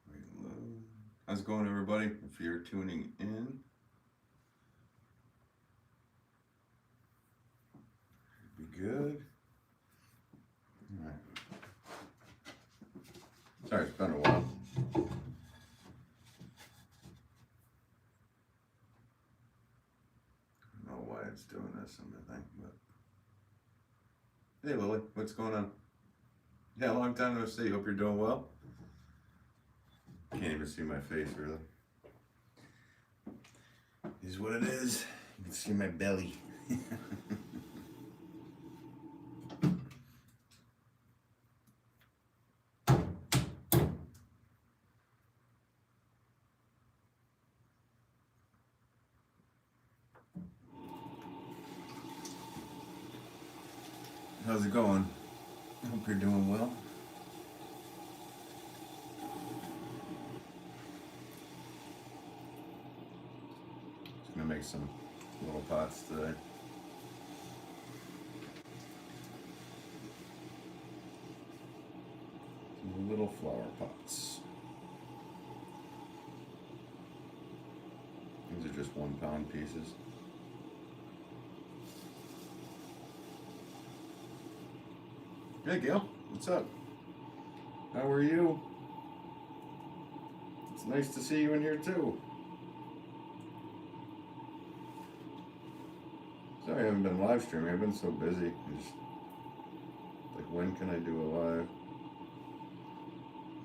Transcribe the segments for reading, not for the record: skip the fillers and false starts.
Reload. How's it going, everybody? If you're tuning in, be good. All right. Sorry, it's been a while. I don't know why it's doing this and everything, but hey, Lily, what's going on? Yeah, long time no see. Hope you're doing well. Can't even see my face, really. Is what it is. You can see my belly. How's it going? Hope you're doing well. Just gonna make some little pots today. Some little flower pots. These are just 1 pound pieces. Hey Gail, what's up? How are you? It's nice to see you in here too. Sorry I haven't been live streaming, I've been so busy. Just, like, when can I do a live?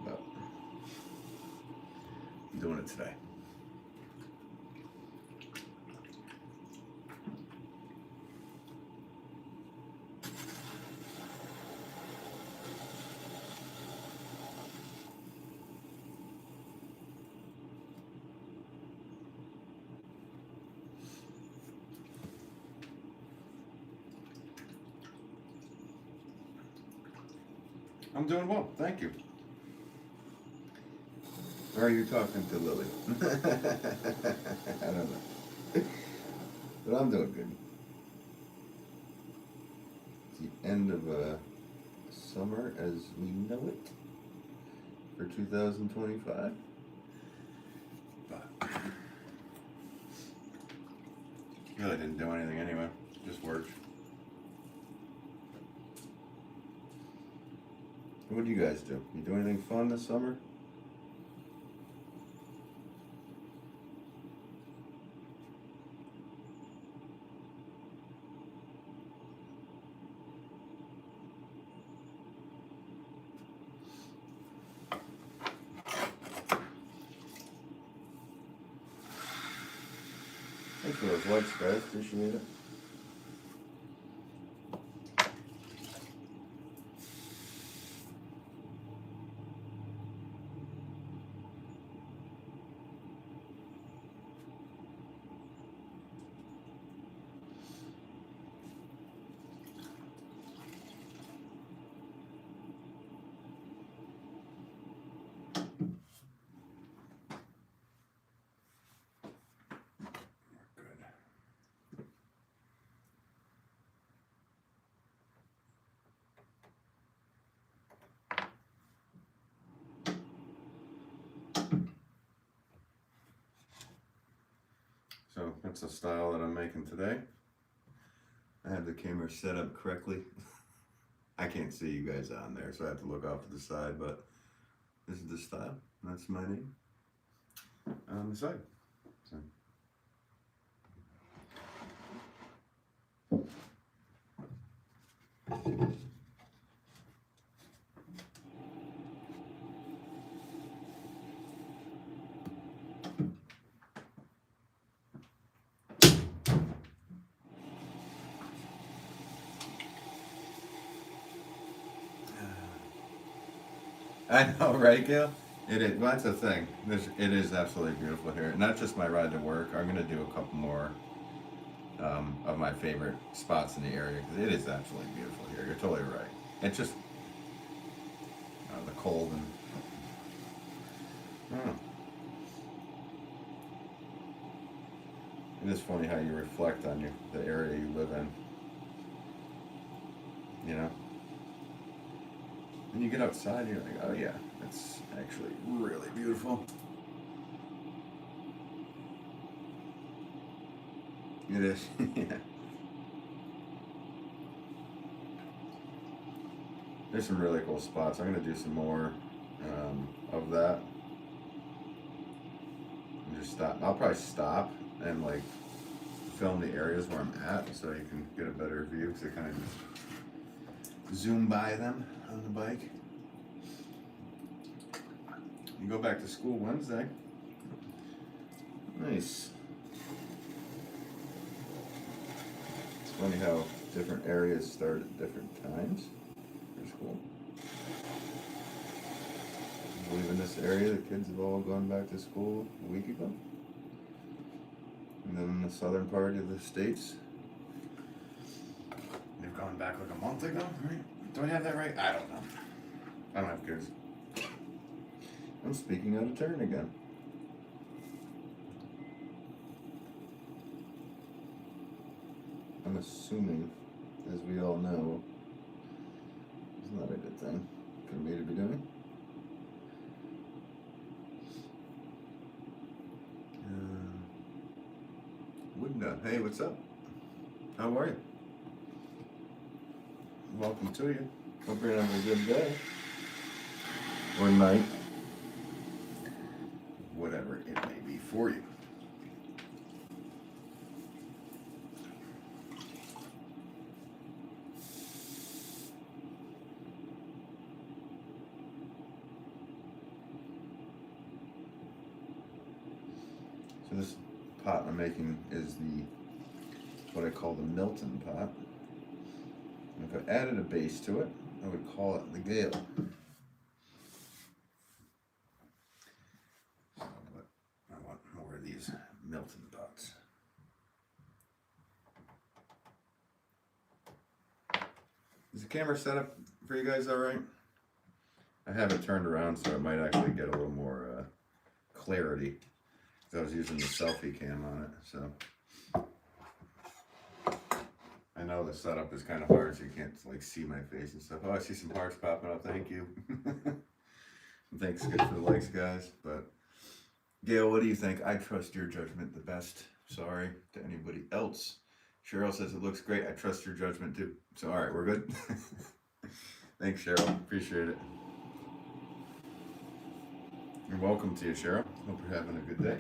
But I'm doing it today. I'm doing well, thank you. Or are you talking to Lily? I don't know. But I'm doing good. It's the end of summer as we know it for 2025. But really didn't do anything anyway, just worked. What do you guys do? You do anything fun this summer? Thanks for those likes, guys. Appreciate it. So that's the style that I'm making today. I have the camera set up correctly. I can't see you guys on there, so I have to look off to the side, but this is the style. That's my name on the side. So. I know, right, Gail? It is. Well, that's the thing. It is absolutely beautiful here. Not just my ride to work. I'm gonna do a couple more of my favorite spots in the area because it is absolutely beautiful here. You're totally right. It's just the cold and. I don't know. It is funny how you reflect on the area you live in. You know. When you get outside, you're like, oh yeah, it's actually really beautiful. It is. Yeah. There's some really cool spots. I'm gonna do some more of that. And just stop. I'll probably stop and like film the areas where I'm at so you can get a better view because I kind of just zoom by them on the bike. You go back to school Wednesday. Nice. It's funny how different areas start at different times for school. I believe in this area the kids have all gone back to school a week ago. And then in the southern part of the states, they've gone back like a month ago, right? Do I have that right? I don't know. I don't have kids. I'm speaking out of turn again. I'm assuming, as we all know, it's not a good thing for me to be doing. Woodna, hey, what's up? How are you? Welcome to you. Hope you're having a good day. Or night. Whatever it may be for you. So this pot I'm making is what I call the Milton pot. And if I added a base to it, I would call it the Gale. So, but I want more of these Milton pots. Is the camera set up for you guys all right? I have it turned around so it might actually get a little more clarity. I was using the selfie cam on it, so I know the setup is kind of hard, so you can't like see my face and stuff. Oh, I see some hearts popping up. Thank you. Thanks for the likes, guys. But Gail, what do you think? I trust your judgment the best. Sorry to anybody else. Cheryl says it looks great. I trust your judgment too. So all right, we're good. Thanks, Cheryl. Appreciate it. And welcome to you, Cheryl. Hope you're having a good day.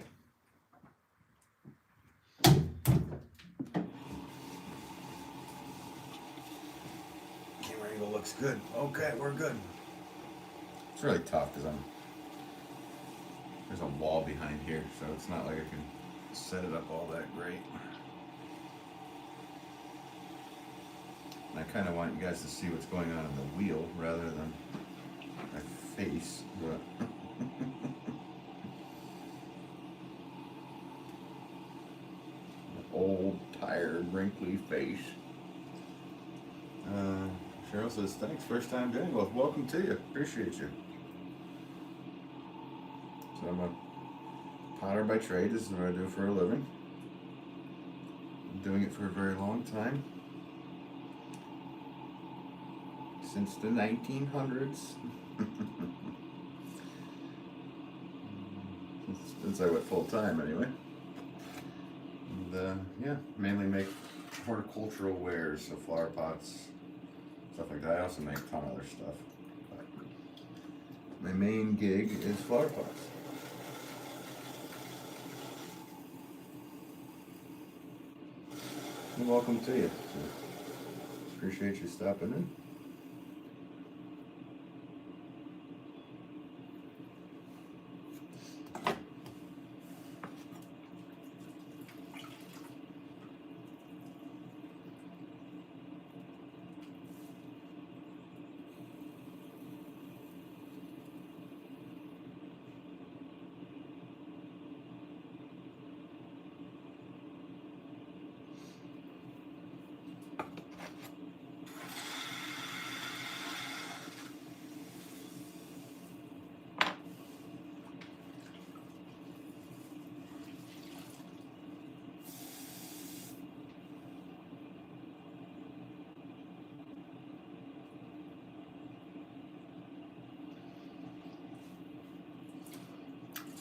Camera angle looks good. Okay, we're good. It's really tough because there's a wall behind here, so it's not like I can set it up all that great. And I kind of want you guys to see what's going on in the wheel rather than my face, but old, tired, wrinkly face. Cheryl says, thanks, first time doing well. Welcome to you. Appreciate you. So I'm a potter by trade. This is what I do for a living. I'm doing it for a very long time. Since the 1900s. Since I went full time anyway. And yeah, mainly make horticultural wares, so flower pots, stuff like that. I also make a ton of other stuff. But my main gig is flower pots. And welcome to you. So, appreciate you stopping in.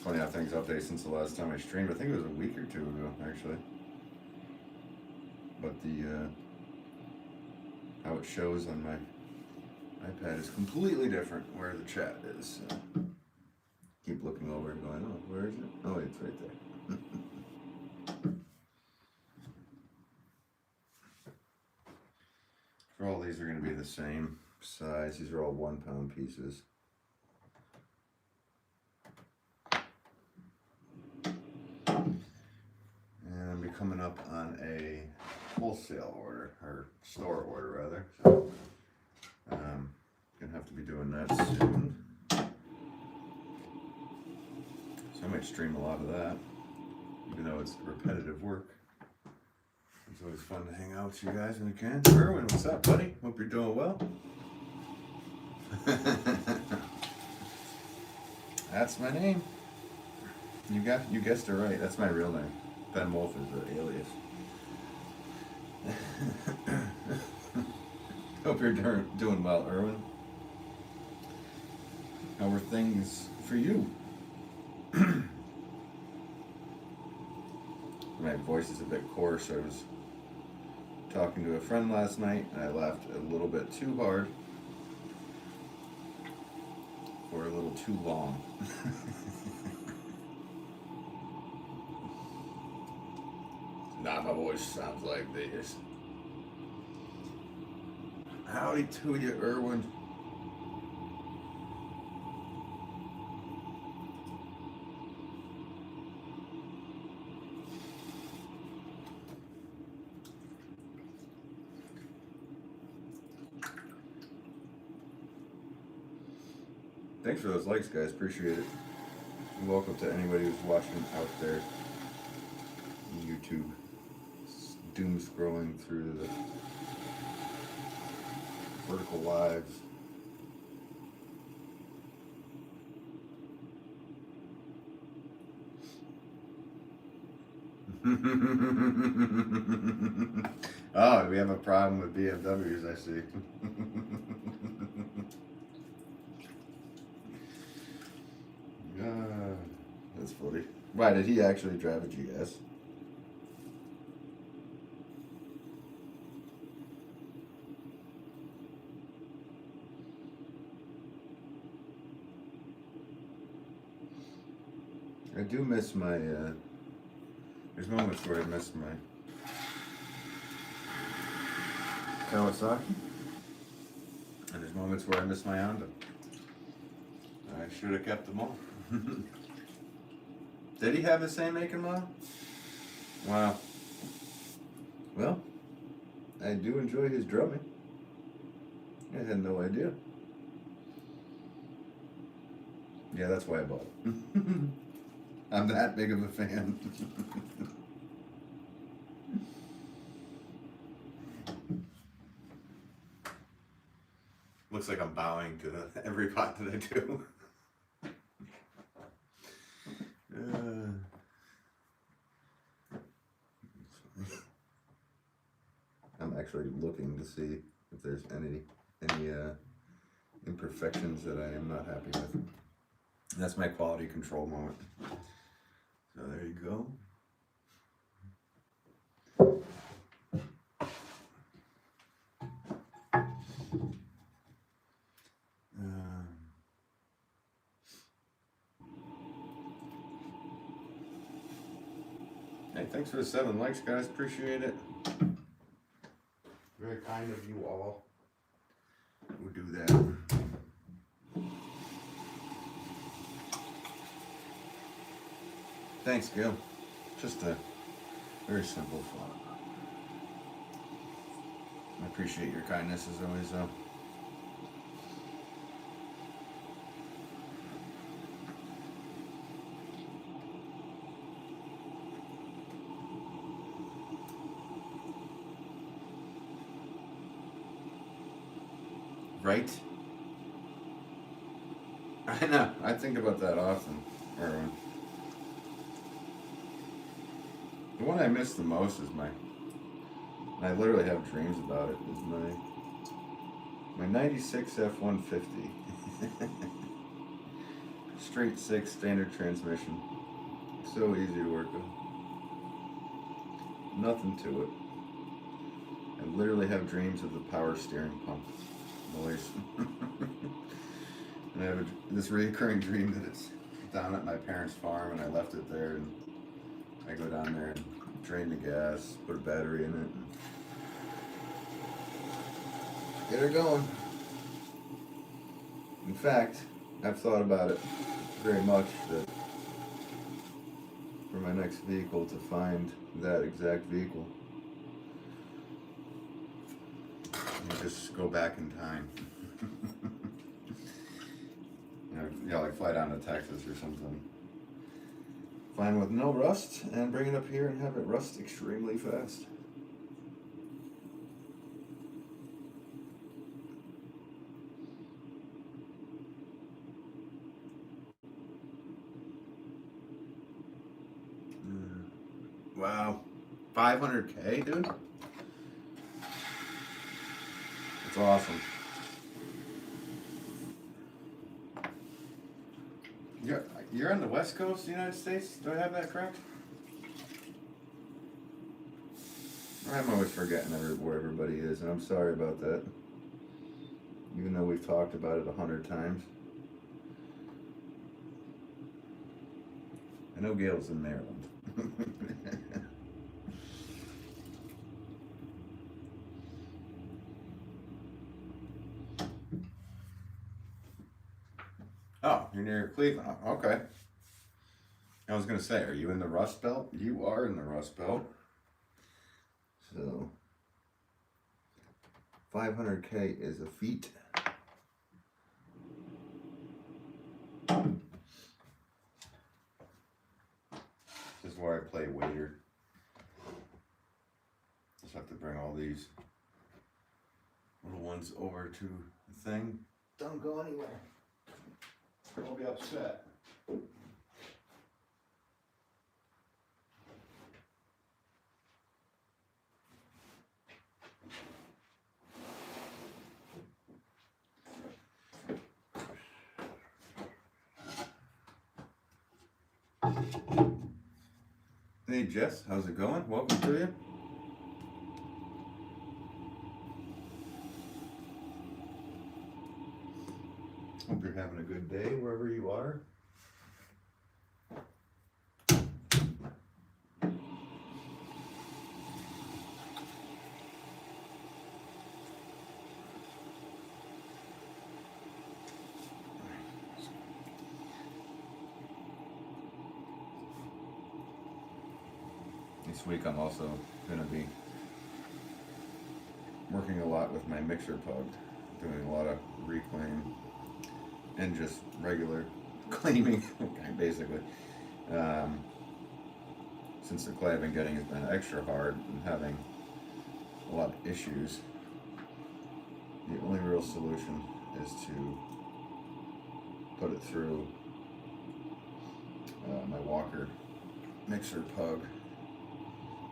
Funny how things update since the last time I streamed. I think it was a week or two ago, actually. But the how it shows on my iPad is completely different where the chat is. So keep looking over and going, oh, where is it? Oh, it's right there. For all these are going to be the same size. These are all 1 pound pieces. And I'll be coming up on a wholesale order, or store order rather. So gonna have to be doing that soon. So I might stream a lot of that, even though it's repetitive work. It's always fun to hang out with you guys when you can. Erwin, what's up, buddy? Hope you're doing well. That's my name. You guessed it right. That's my real name. Ben Wolff is the alias. Hope you're doing well, Erwin. How are things for you? My voice is a bit coarse. I was talking to a friend last night and I laughed a little bit too hard or a little too long. Nah, my voice sounds like this. Howdy to you, Erwin. Thanks for those likes, guys. Appreciate it. And welcome to anybody who's watching out there on YouTube. Doom scrolling through the vertical lives. Oh, we have a problem with BMWs, I see. That's funny. Why, did he actually drive a GS? I do miss my, there's moments where I miss my Kawasaki, and there's moments where I miss my Honda. I should have kept them all. Did he have the same make and model? Wow. Well, I do enjoy his drumming. I had no idea. Yeah, that's why I bought it. I'm that big of a fan. Looks like I'm bowing to every pot that I do. I'm actually looking to see if there's any imperfections that I am not happy with. That's my quality control moment. So there you go. Hey, thanks for the 7 likes, guys. Appreciate it. Very kind of you all who do that. Thanks, Gil. Just a very simple thought. I appreciate your kindness as always, though. Right? I know. I think about that often, Erwin. The one I miss the most is and I literally have dreams about it, is my 96 F-150. Straight six standard transmission. So easy to work with. Nothing to it. I literally have dreams of the power steering pump noise. And I have this recurring dream that it's down at my parents' farm and I left it there, and I go down there and drain the gas, put a battery in it, and get her going. In fact, I've thought about it very much that for my next vehicle to find that exact vehicle and just go back in time. Like fly down to Texas or something. Find with no rust and bring it up here and have it rust extremely fast. Wow, 500K, dude. That's awesome. You're on the west coast of the United States? Do I have that correct? I'm always forgetting where everybody is, and I'm sorry about that. Even though we've talked about it 100 times. I know Gail's in Maryland. Oh, you're near Cleveland. Oh, okay. I was going to say, are you in the Rust Belt? You are in the Rust Belt. So, 500K is a feat. This is where I play waiter. Just have to bring all these little ones over to the thing. Don't go anywhere. I'll be upset. Hey Jess, how's it going? Welcome to you. Hope you're having a good day wherever you are. This week I'm also going to be working a lot with my mixer pug, doing a lot of reclaim and just regular cleaning, basically. Since the clay I've been getting has been extra hard and having a lot of issues, the only real solution is to put it through my Walker mixer pug,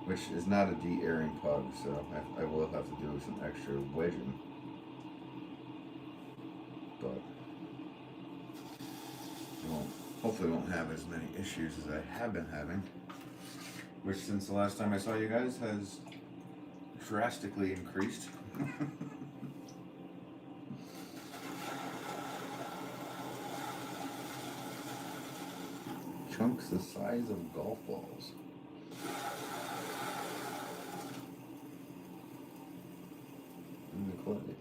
which is not a de-airing pug, so I will have to do some extra wedging. But hopefully won't have as many issues as I have been having, which since the last time I saw you guys has drastically increased. Chunks the size of golf balls. In the clay.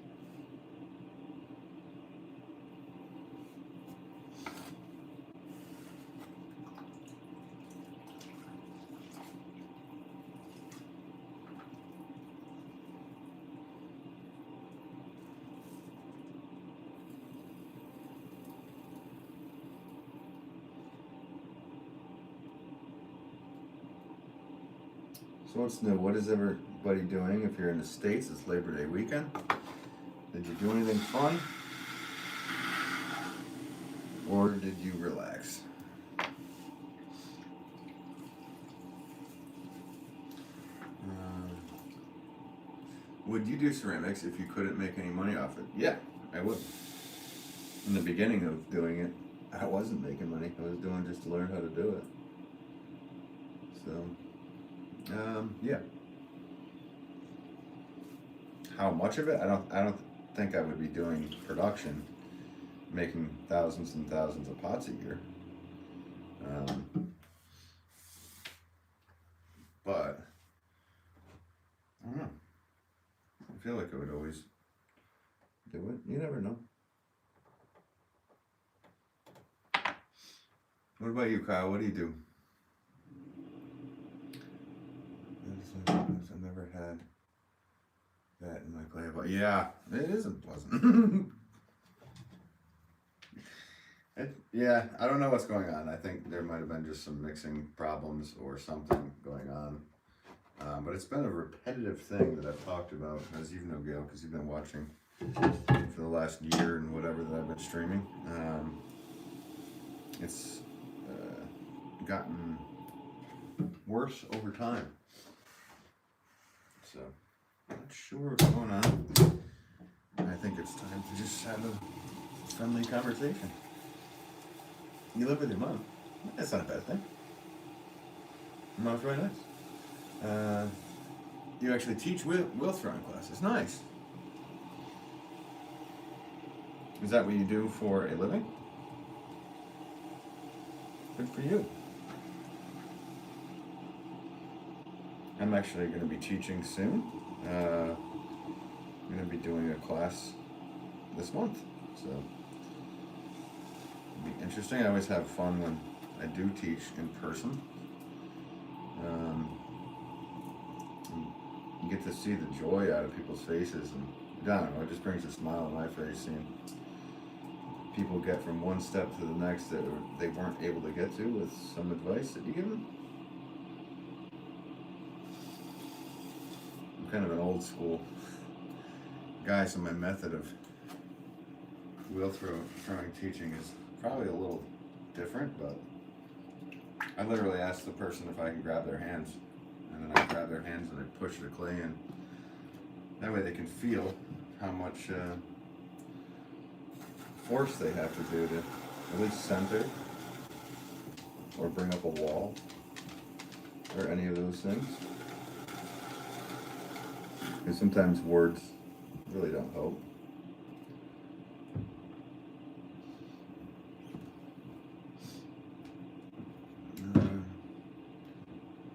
So what's new? What is everybody doing? If you're in the States, it's Labor Day weekend. Did you do anything fun? Or did you relax? Would you do ceramics if you couldn't make any money off it? Yeah, I would. In the beginning of doing it, I wasn't making money. I was doing just to learn how to do it. So, yeah. How much of it? I don't think I would be doing production, making thousands and thousands of pots a year. But I don't know. I feel like I would always do it. You never know. What about you, Kyle? What do you do? I've never had that in my clay pot. Yeah, it isn't pleasant. Yeah, I don't know what's going on. I think there might have been just some mixing problems or something going on. But it's been a repetitive thing that I've talked about, as you know, Gail, because you've been watching for the last year and whatever that I've been streaming. It's gotten worse over time. So, not sure what's going on. I think it's time to just have a friendly conversation. You live with your mom. That's not a bad thing. Your mom's really nice. You actually teach Wolff throwing classes. Nice. Is that what you do for a living? Good for you. I'm actually going to be teaching soon. I'm going to be doing a class this month, so it'll be interesting. I always have fun when I do teach in person. You get to see the joy out of people's faces, and I don't know, it just brings a smile on my face seeing people get from one step to the next that they weren't able to get to with some advice that you give them. I'm kind of an old school guy, so my method of wheel throwing teaching is probably a little different, but I literally ask the person if I can grab their hands, and then I grab their hands and I push the clay in. That way they can feel how much force they have to do to at least center or bring up a wall or any of those things. Because sometimes words really don't help.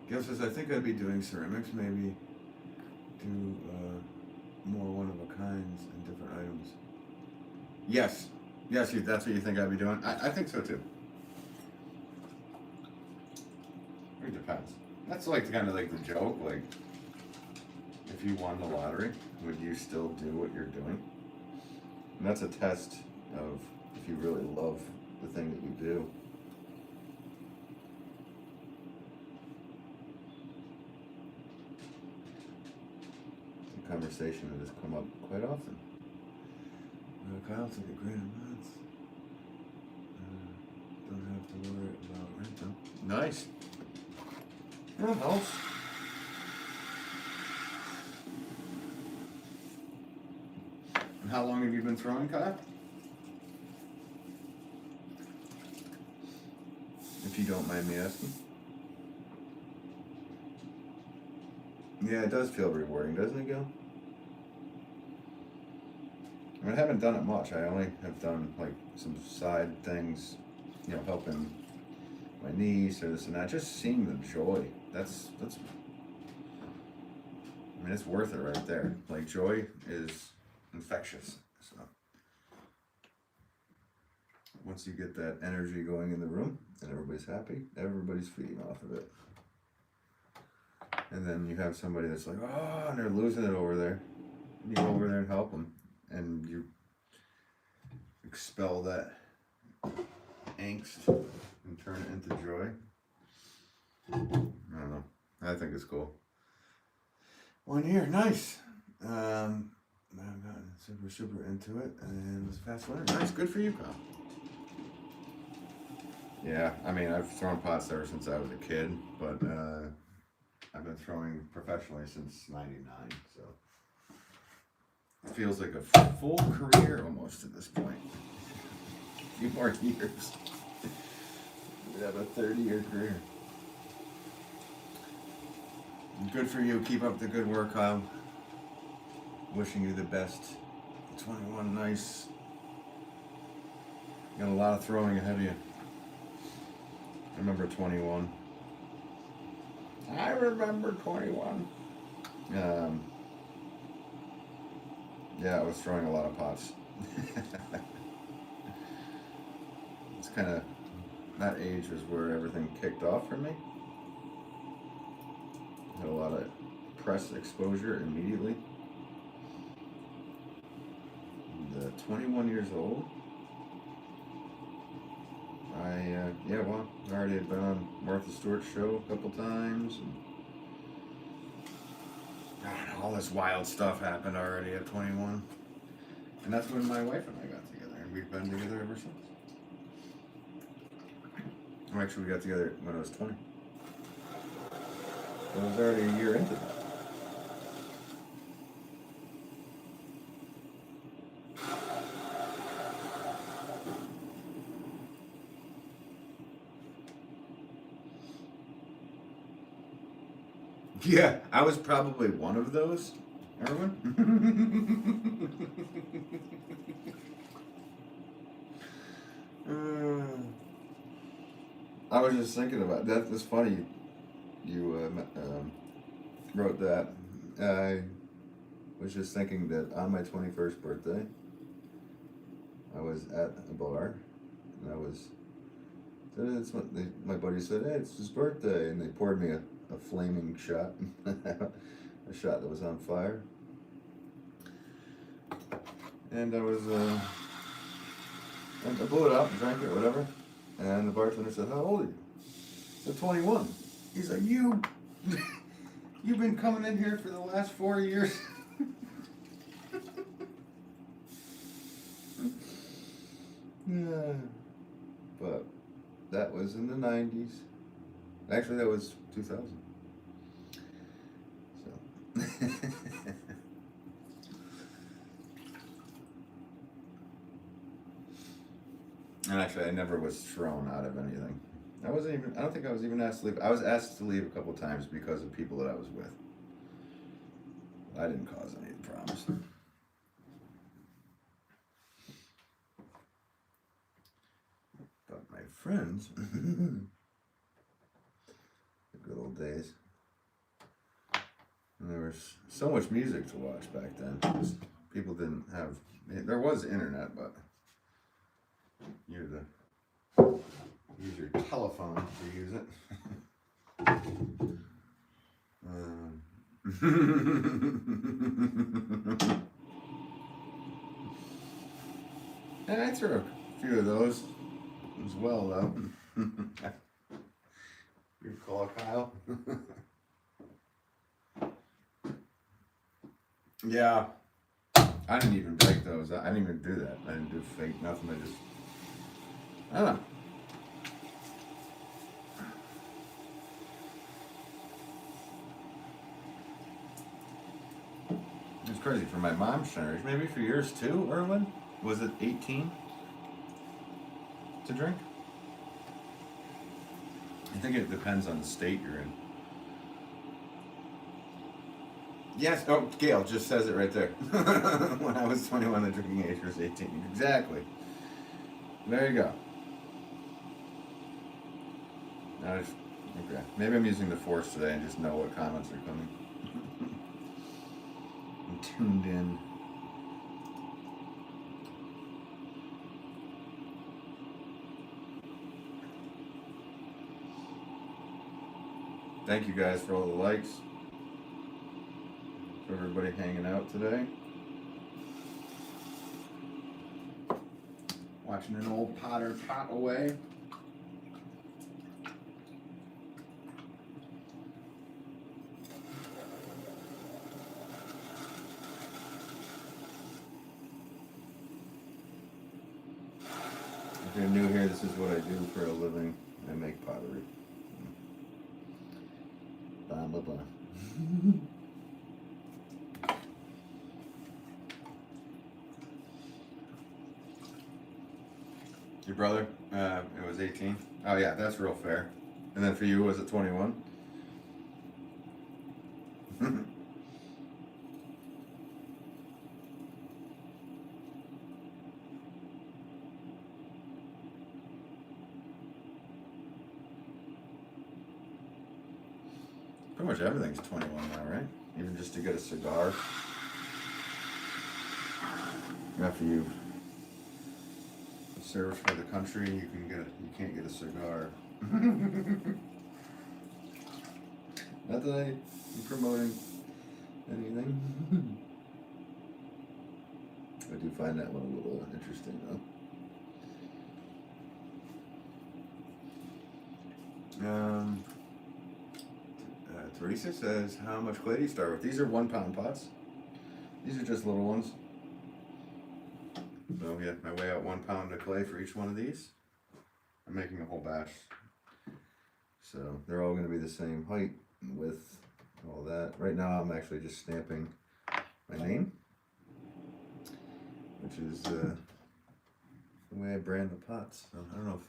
Gail says, I think I'd be doing ceramics, maybe do more one-of-a-kinds and different items. Yes, that's what you think I'd be doing? I think so too. It depends. That's like kind of like the joke, like, if you won the lottery, would you still do what you're doing? And that's a test of if you really love the thing that you do. It's a conversation that has come up quite often. Kyle took a great amounts. Don't have to worry about rent though. Nice. That helps. And how long have you been throwing, Kyle? If you don't mind me asking. Yeah, it does feel rewarding, doesn't it, Gil? I mean, I haven't done it much. I only have done like some side things, you know, helping my niece or this and that. Just seeing the joy. That's. I mean, it's worth it right there. Like, joy is infectious. So once you get that energy going in the room and everybody's happy, everybody's feeding off of it. And then you have somebody that's like, oh, and they're losing it over there. You go over there and help them, and you expel that angst and turn it into joy. I don't know. I think it's cool. 1 year, nice. I've gotten super into it, and was a fast learner. Nice, good for you, Kyle. Yeah, I mean, I've thrown pots ever since I was a kid, but I've been throwing professionally since '99, so it feels like a full career almost at this point. few more years. We have a 30-year career. Good for you. Keep up the good work, Kyle. Wishing you the best. 21, nice. Got a lot of throwing ahead of you. I remember 21. I remember 21. Yeah, I was throwing a lot of pots. It's kind of, that age was where everything kicked off for me. Had a lot of press exposure immediately. And, 21 years old. Yeah, well, I already had been on Martha Stewart's show a couple times. And God, all this wild stuff happened already at 21. And that's when my wife and I got together, and we've been together ever since. Well, actually, we got together when I was 20. So I was already a year into that. Yeah, I was probably one of those, Erwin. I was just thinking about that. It's funny you wrote that. I was just thinking that on my 21st birthday, I was at a bar, and I was. It's what my buddy said, hey, it's his birthday, and they poured me a flaming shot, a shot that was on fire, and I was, I blew it up and drank it, whatever, and the bartender said, how old are you? I said, 21. He's like, you've been coming in here for the last 4 years. Yeah, but that was in the 90s. Actually, that was 2000. So. And actually, I never was thrown out of anything. I don't think I was even asked to leave. I was asked to leave a couple times because of people that I was with. I didn't cause any problems. But my friends, the good old days. And there was so much music to watch back then. People didn't have, there was internet, but you had to use your telephone to use it. And I threw a few of those as well, though. You call Kyle? Yeah. I didn't even break those. I didn't even do that. I didn't do fake nothing. I don't know. It's crazy. For my mom's generation, maybe for yours too, Erwin? Was it 18 to drink? I think it depends on the state you're in. Yes, oh, Gail just says it right there. When I was 21, the drinking age was 18. Exactly. There you go. Okay. Maybe I'm using the force today and just know what comments are coming. I'm tuned in. Thank you guys for all the likes. For everybody hanging out today. Watching an old Potter pot away. If you're new here, this is what I do for a living. I make pottery. Blah, blah, blah. Your brother? It was 18. Oh yeah, that's real fair. And then for you, was it 21? Pretty much everything's 21 now, right? Even just to get a cigar. After you've served for the country, you can't get a cigar. Not that I'm promoting anything. I do find that one a little interesting though. Teresa says, how much clay do you start with? These are 1 pound pots. These are just little ones. So yeah, I weigh out 1 pound of clay for each one of these. I'm making a whole batch. So they're all going to be the same height and width, all that. Right now I'm actually just stamping my name, which is the way I brand the pots. So I don't know if,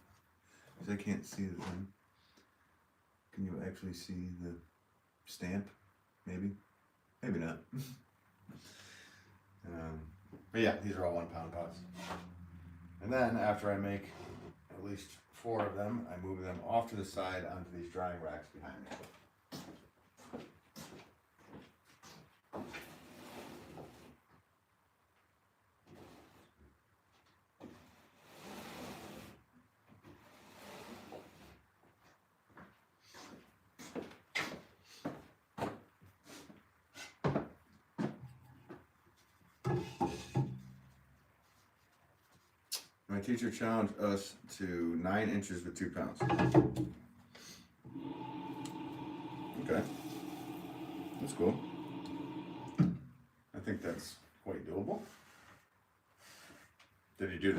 because I can't see the thing. Can you actually see the stamp? Maybe. Maybe not. But yeah, these are all 1 pound pots. And then after I make at least 4 of them, I move them off to the side onto these drying racks behind me. My teacher challenged us to 9 inches with 2 pounds. Okay. That's cool. I think that's quite doable. Did you do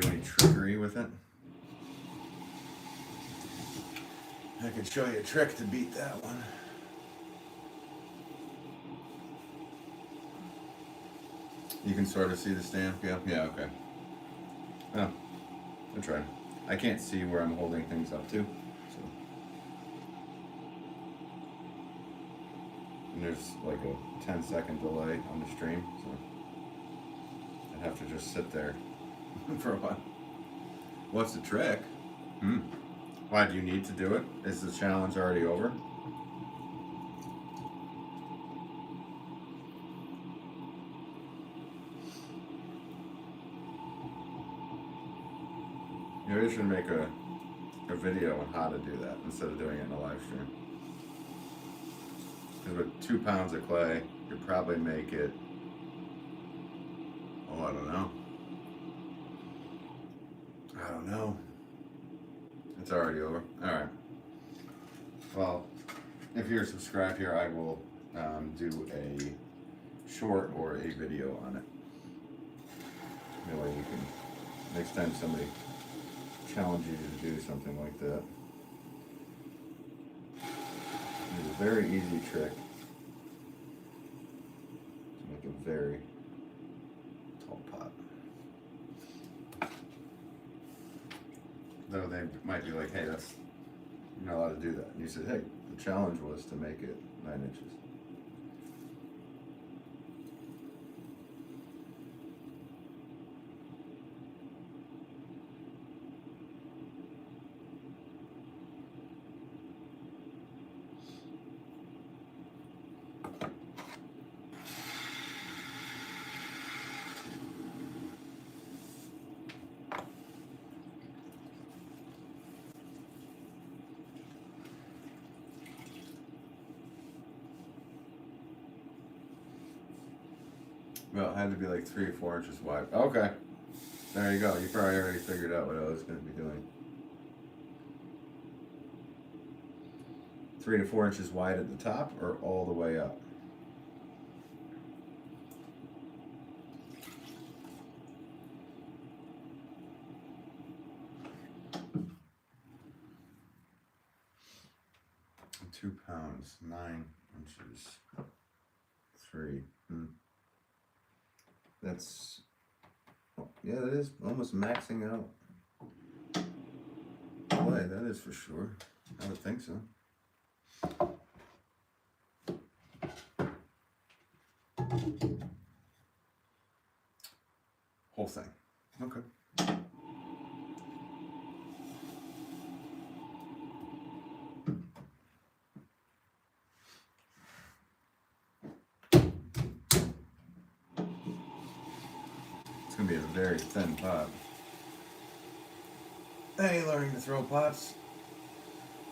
any trickery with it? I could show you a trick to beat that one. You can sort of see the stamp, yeah? Yeah, okay. Oh, I'll try. I can't see where I'm holding things up to, so. And there's like a 10-second delay on the stream, so I'd have to just sit there for a while. What's the trick? Why do you need to do it? Is the challenge already over? Maybe I should make a video on how to do that instead of doing it in a live stream. Because with 2 pounds of clay, you'd probably make it, oh, I don't know. It's already over. Alright. Well, if you're subscribed here, I will do a short or a video on it. That way you can, next time somebody challenge you to do something like that. It's a very easy trick to make a very tall pot. Though they might be like, hey, you're not allowed to do that. And you said, hey, the challenge was to make it 9 inches. Well, it had to be like 3 or 4 inches wide. Okay. There you go. You probably already figured out what I was going to be doing. 3 to 4 inches wide at the top or all the way up? £2, 9 inches. 3. That's, oh, yeah, that is almost maxing out. that is for sure. I would think so. Whole thing. Okay. It's going to be a very thin pot. Hey, learning to throw pots.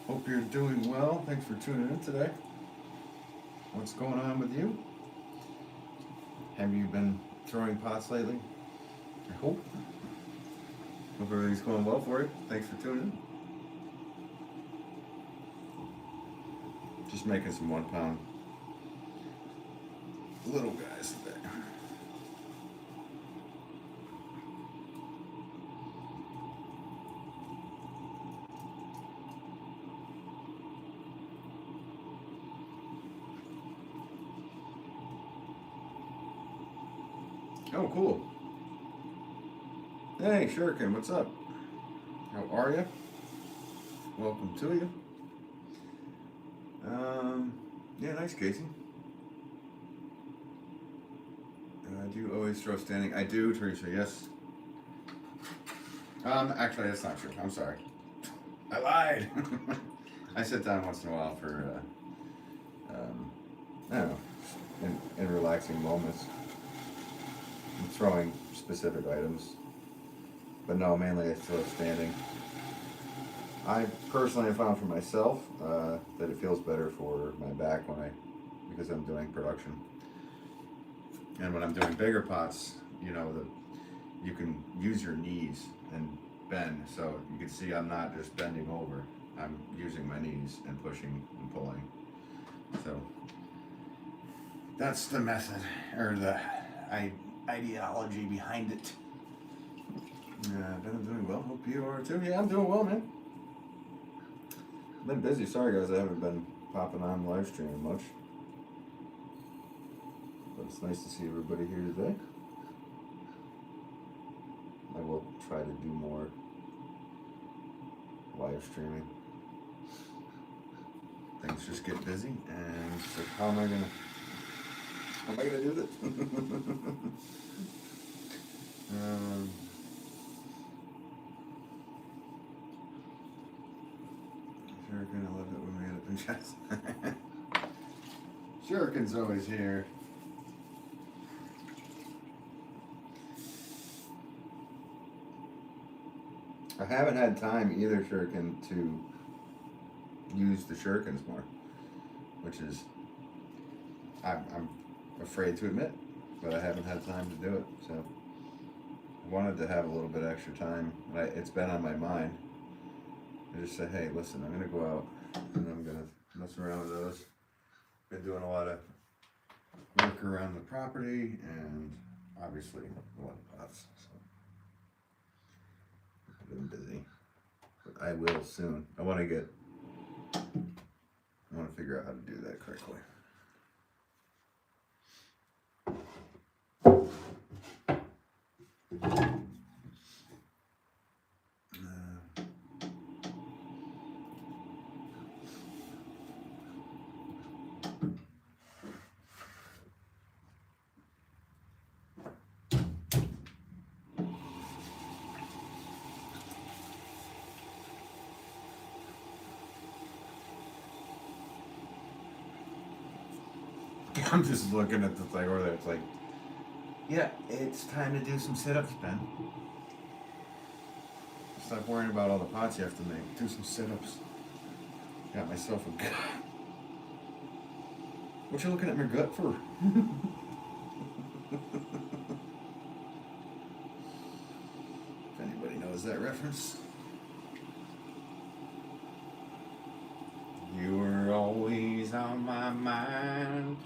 Hope you're doing well. Thanks for tuning in today. What's going on with you? Have you been throwing pots lately? I hope. Hope everything's going well for you. Thanks for tuning in. Just making some 1 pound little guys today. Oh, cool. Hey, Shuriken, what's up? How are you? Welcome to you. Yeah, nice, Casey. Do you always throw standing? I do, Teresa, yes. Actually, that's not true. I'm sorry. I lied. I sit down once in a while for, I don't know, in relaxing moments. I'm throwing specific items. But no, mainly I throw standing. I personally have found for myself that it feels better for my back because I'm doing production. And when I'm doing bigger pots, you can use your knees and bend. So you can see I'm not just bending over. I'm using my knees and pushing and pulling. So that's the method, or the ideology behind it. Yeah, I'm doing well. Hope you are too. Yeah, I'm doing well, man. I've been busy. Sorry, guys, I haven't been popping on live streaming much. But it's nice to see everybody here today. I will try to do more live streaming. Things just get busy, and so how am I gonna do this? Shuriken, I love it when we end up in chess. Shuriken's always here. I haven't had time either, Shuriken, to use the shurikens more, which is I'm afraid to admit, but I haven't had time to do it. So I wanted to have a little bit extra time. It's been on my mind. I just say, hey, listen, I'm gonna go out and I'm gonna mess around with those. Been doing a lot of work around the property and obviously a lot of pots. So I've been busy, but I will soon. I want to figure out how to do that correctly. I'm just looking at the thing over there. It's like, yeah, it's time to do some sit-ups, Ben. Stop worrying about all the pots you have to make. Do some sit-ups. Got myself a gut. What you looking at my gut for? If anybody knows that reference. You were always on my mind.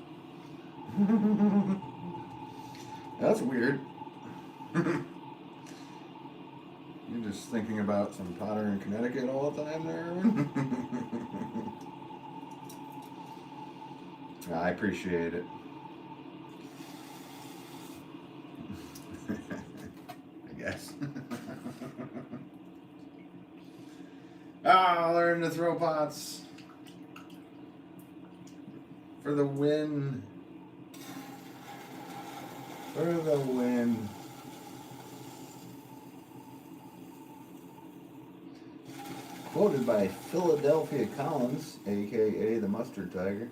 That's weird. You're just thinking about some Pottery in Connecticut all the time there, Erwin? I appreciate it. I guess. Learn to throw pots for the win. For the win. Quoted by Philadelphia Collins, aka the Mustard Tiger.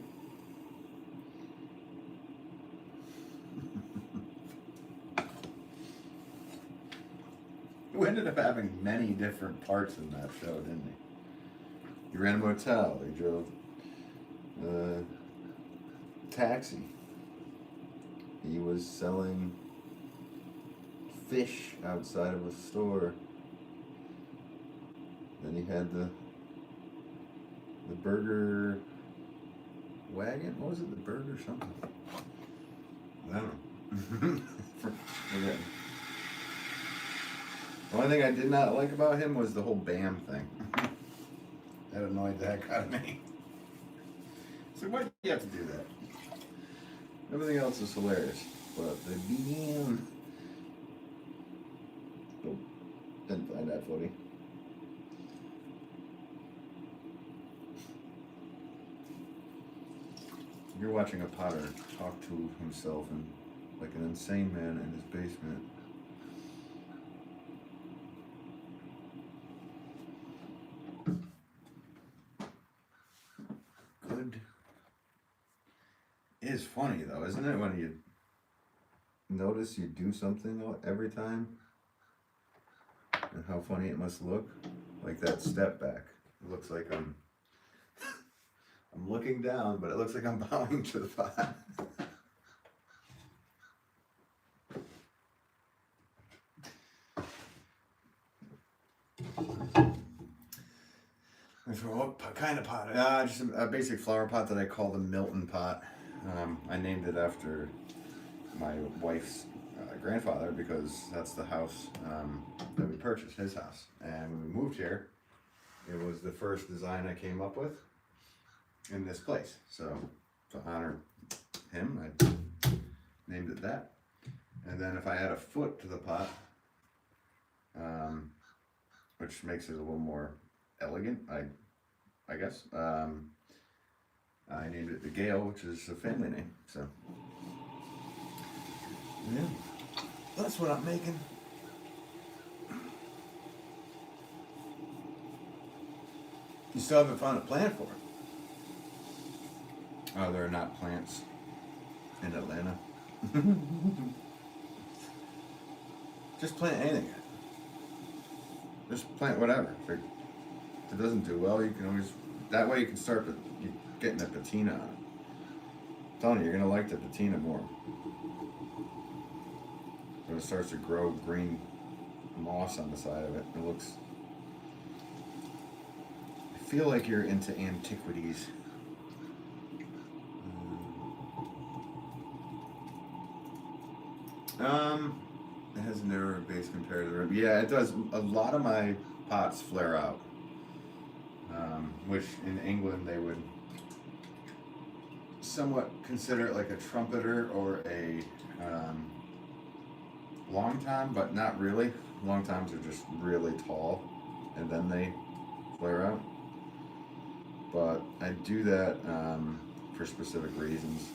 Who ended up having many different parts in that show, didn't he? He ran a motel, he drove a taxi. He was selling fish outside of a store. Then he had the burger wagon. What was it? The burger something? I don't know. Forget. The only thing I did not like about him was the whole BAM thing. That annoyed the heck out of me. So why do you have to do that? Everything else is hilarious, but the BAM. Oh, didn't find that funny. You're watching a potter talk to himself and like an insane man in his basement. Good. It is funny though, isn't it, when you notice you do something every time and how funny it must look? Like that step back. It looks like I'm looking down, but it looks like I'm bowing to the pot. What kind of pot? Just a basic flower pot that I call the Milton pot. I named it after my wife's grandfather because that's the house that we purchased, his house. And when we moved here, it was the first design I came up with in this place. So to honor him, I named it that. And then if I add a foot to the pot, which makes it a little more elegant, I guess, I named it the Gale, which is a family name. So yeah, that's what I'm making. You still haven't found a plant for it. Oh, there are not plants in Atlanta. Just plant anything. Just plant whatever. If it doesn't do well, you can always, that way you can start getting a patina on it. I'm telling you, you're gonna like the patina more. So it starts to grow green moss on the side of it. It looks, I feel like you're into antiquities. It has a narrower base compared to the rim. Yeah, it does. A lot of my pots flare out, which in England they would somewhat consider it like a trumpeter or a long tom, but not really. Long toms are just really tall, and then they flare out. But I do that for specific reasons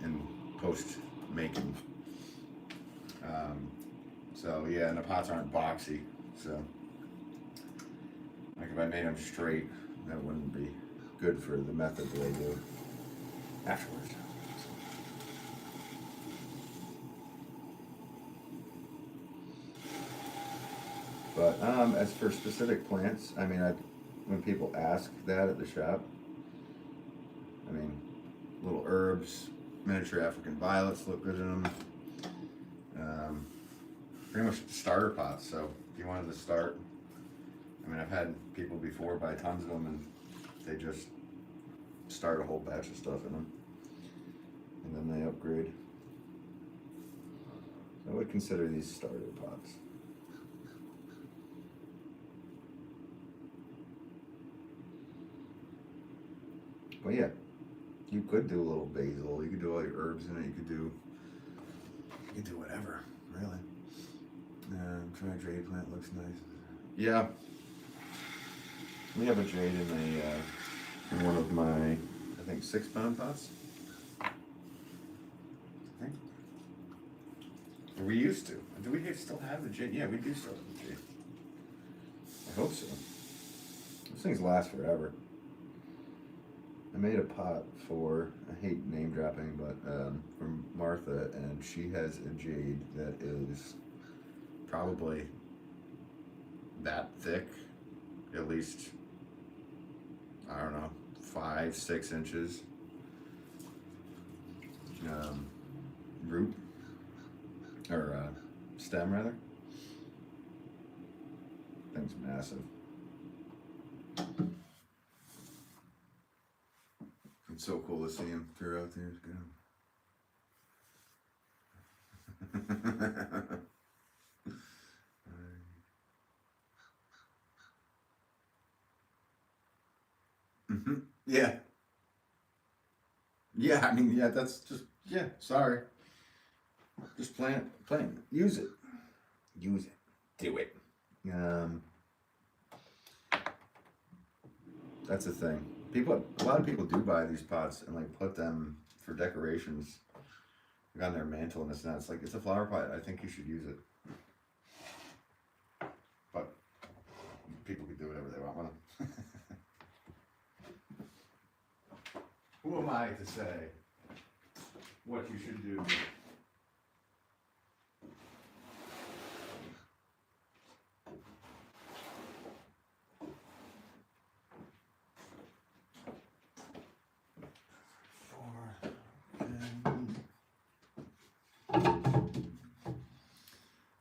in post making. So yeah, and the pots aren't boxy, so like if I made them straight, that wouldn't be good for the method that I do afterwards. But as for specific plants, I mean, when people ask that at the shop, I mean, little herbs, miniature African violets look good in them. Pretty much starter pots. So if you wanted to start, I mean, I've had people before buy tons of them and they just start a whole batch of stuff in them, and then they upgrade. So I would consider these starter pots. But yeah, you could do a little basil. You could do all your herbs in it. You could do whatever, really. Try jade plant looks nice. Yeah. We have a jade in one of my, I think, 6-pound pots. I think. We used to. Do we still have the jade? Yeah, we do still have the jade. I hope so. Those things last forever. I made a pot for, I hate name dropping, but from Martha, and she has a jade that is probably that thick, at least, I don't know, 5-6 inches root, or stem rather. Thing's massive. It's so cool to see him throughout there. It's good. Yeah. Yeah, I mean, yeah, that's just, yeah, sorry. Just plan it. Use it. Use it. Do it. That's the thing. A lot of people do buy these pots and like put them for decorations, like on their mantle and this and that. It's like, it's a flower pot. I think you should use it. But people can do whatever they want with them. Who am I to say what you should do?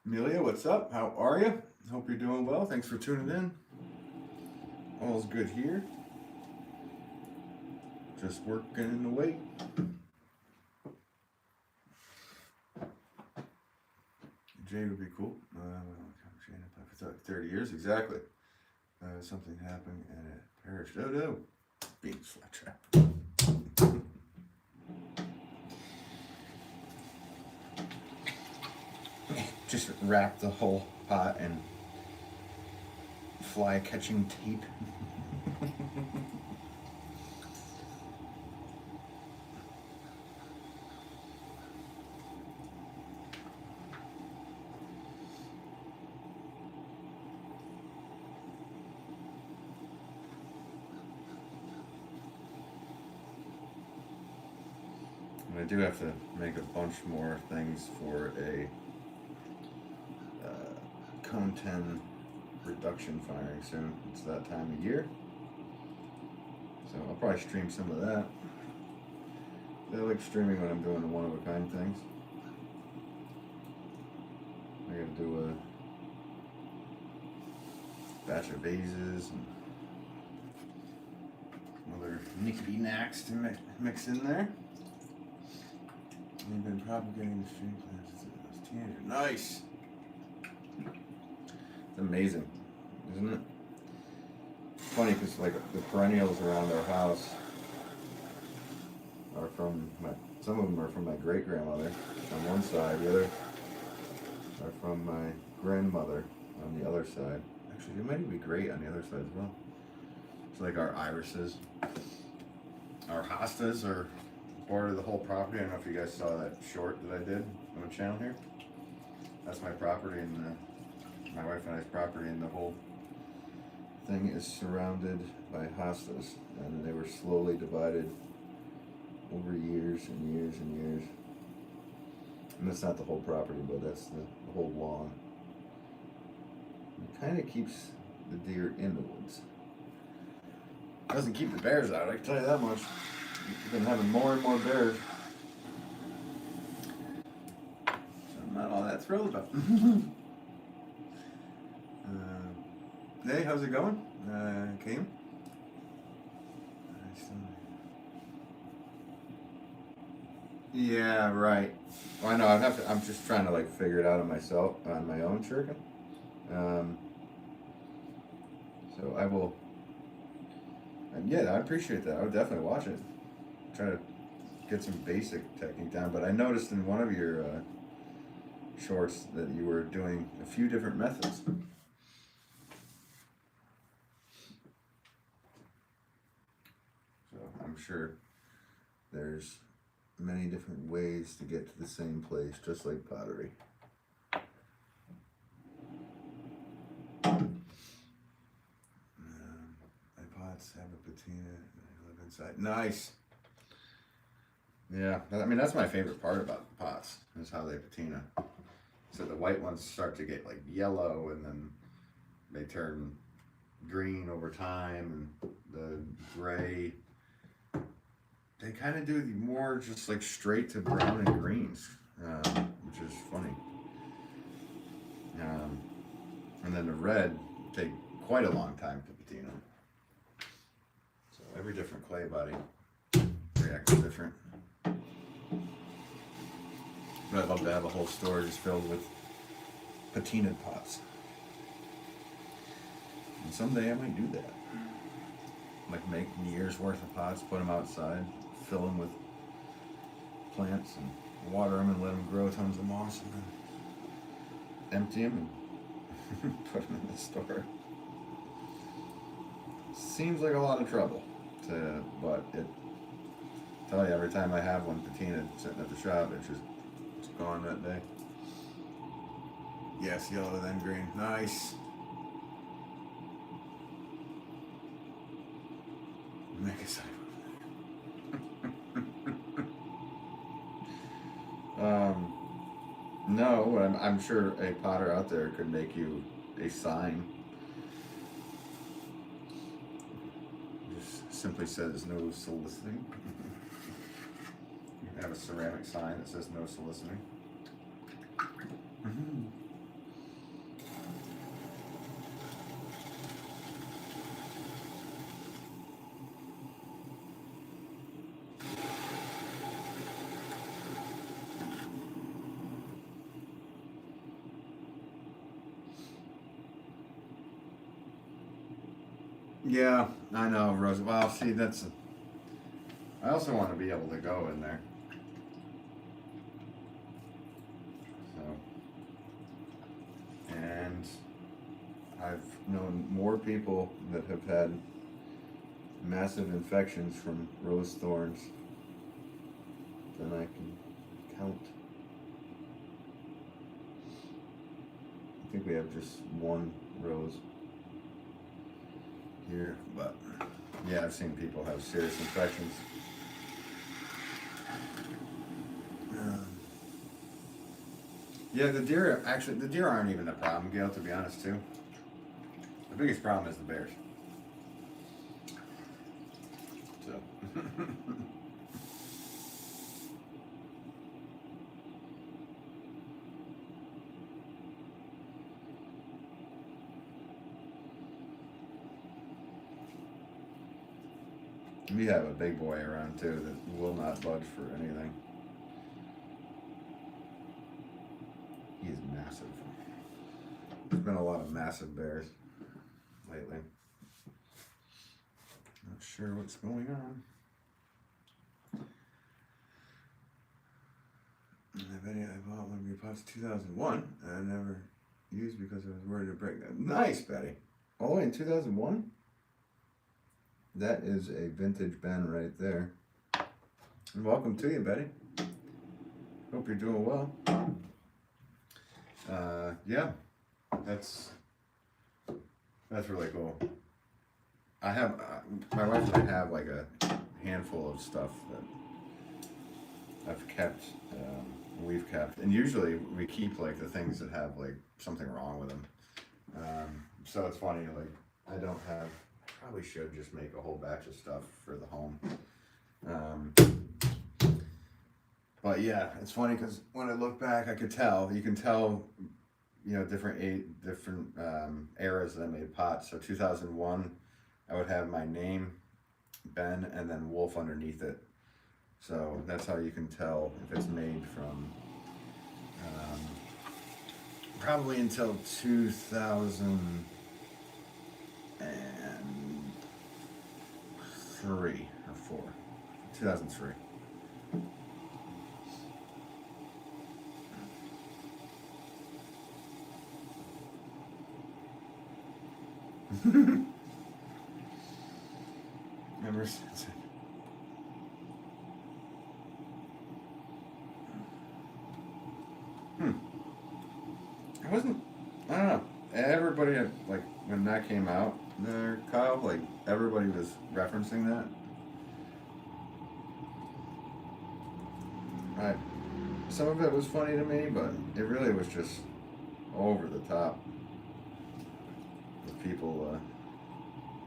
Amelia, what's up? How are you? Hope you're doing well. Thanks for tuning in. All's good here. Just working away. Jade would be cool. For 30 years, exactly. Something happened and it perished. Oh no. Being flat trap. Just wrap the whole pot in fly catching tape. I do have to make a bunch more things for a cone 10 reduction firing soon. It's that time of year. So I'll probably stream some of that. I like streaming when I'm doing the one-of-a-kind things. I gotta do a batch of vases and some other nickety knacks to mix in there. They've been propagating the stream plants since I was a teenager. Nice! It's amazing, isn't it? It's funny because like the perennials around our house are from some of them are from my great grandmother on one side, the other are from my grandmother on the other side. Actually, they might even be great on the other side as well. It's like our irises, our hostas are border the whole property. I don't know if you guys saw that short that I did on the channel here. That's my property and my wife and I's property, and the whole thing is surrounded by hostas, and they were slowly divided over years and years and years. And that's not the whole property, but that's the whole lawn. It kind of keeps the deer in the woods. Doesn't keep the bears out, I can tell you that much. We've been having more and more bears. So I'm not all that thrilled about them. Hey, how's it going? Came? Yeah, right. Well, I know, I'm just trying to like figure it out on myself, on my own shuriken. So I will, yeah, I appreciate that. I would definitely watch it. Try to get some basic technique down, but I noticed in one of your shorts that you were doing a few different methods. I'm sure there's many different ways to get to the same place, just like pottery. My pots have a patina and I live inside. Nice. Yeah, I mean, that's my favorite part about pots, is how they patina. So the white ones start to get like yellow, and then they turn green over time, and the gray, they kind of do more just like straight to brown and greens, which is funny. And then the red take quite a long time to patina. So every different clay body reacts different. But I'd love to have a whole store just filled with patinaed pots. And someday I might do that. Like make years worth of pots, put them outside, fill them with plants and water them and let them grow tons of moss, and then empty them and put them in the store. Seems like a lot of trouble, but I tell you, every time I have one patinaed sitting at the shop, it's gone that day. Yes, yellow then green. Nice. Make a side. No, I'm sure a potter out there could make you a sign. Just simply says no soliciting. You have a ceramic sign that says no soliciting. Yeah, I know, Rose. Well, see, I also want to be able to go in there. So, and I've known more people that have had massive infections from rose thorns than I can count. I think we have just one rose here, but yeah, I've seen people have serious infections. Yeah, the deer aren't even the problem, Gail, to be honest, too. The biggest problem is the bears. So. We have a big boy around too that will not budge for anything. He is massive. There's been a lot of massive bears lately. Not sure what's going on. I bet I bought one of your pots 2001 and I never used because I was worried to break that. Nice, Betty. All the way in 2001? That is a vintage Ben right there. And welcome to you, Betty. Hope you're doing well. Yeah, that's really cool. I have my wife and I have like a handful of stuff that I've kept, we've kept, and usually we keep like the things that have like something wrong with them. So it's funny, like I don't have. Probably should just make a whole batch of stuff for the home. But yeah, it's funny because when I look back, you can tell, different eras that I made pots. So 2001, I would have my name, Ben, and then Wolff underneath it. So that's how you can tell if it's made from, probably until 2003 or 4, 2003. Ever since Hmm. I wasn't. I don't know. Everybody had, like, when that came out there, Kyle, like everybody was referencing that. I Some of it was funny to me, but it really was just over the top with people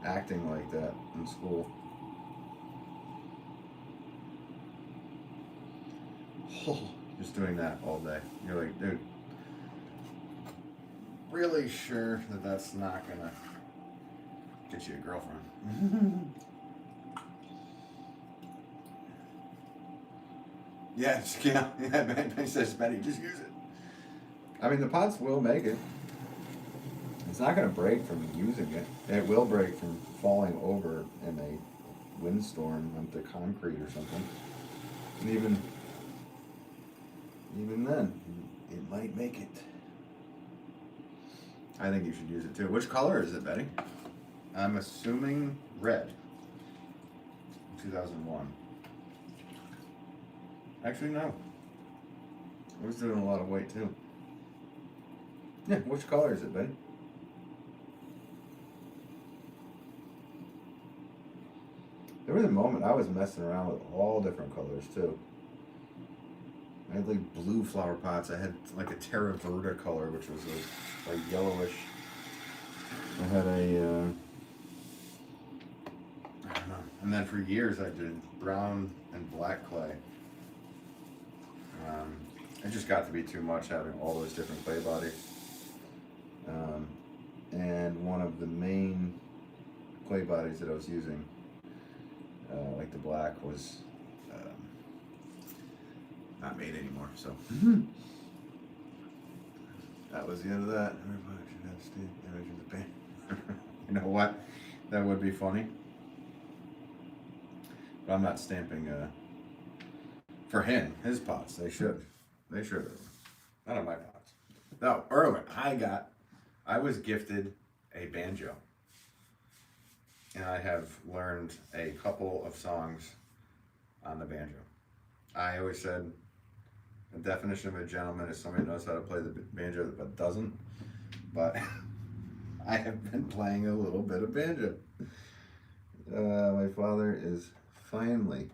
acting like that in school. Just doing that all day. You're like, dude, really sure that that's not gonna get you a girlfriend? Yeah, yeah. Ben says, Betty, just use it. I mean, the pots will make it. It's not gonna break from using it. It will break from falling over in a windstorm onto concrete or something. And even then, it might make it. I think you should use it too. Which color is it, Betty? I'm assuming red. 2001. Actually, no. I was doing a lot of white too. Yeah, which color is it, Betty? There was a moment I was messing around with all different colors too. I had like blue flower pots. I had like a terra verde color, which was like yellowish. I had I don't know. And then for years I did brown and black clay. It just got to be too much having all those different clay bodies. And one of the main clay bodies that I was using, like the black, was not made anymore. So that was the end of that. Everybody should have Steve image of the band. You know what? That would be funny. But I'm not stamping for him, his pots. They should. They should. None of my pots. No, Erwin, I was gifted a banjo. And I have learned a couple of songs on the banjo. I always said the definition of a gentleman is somebody who knows how to play the banjo but doesn't. But I have been playing a little bit of banjo. My father is finally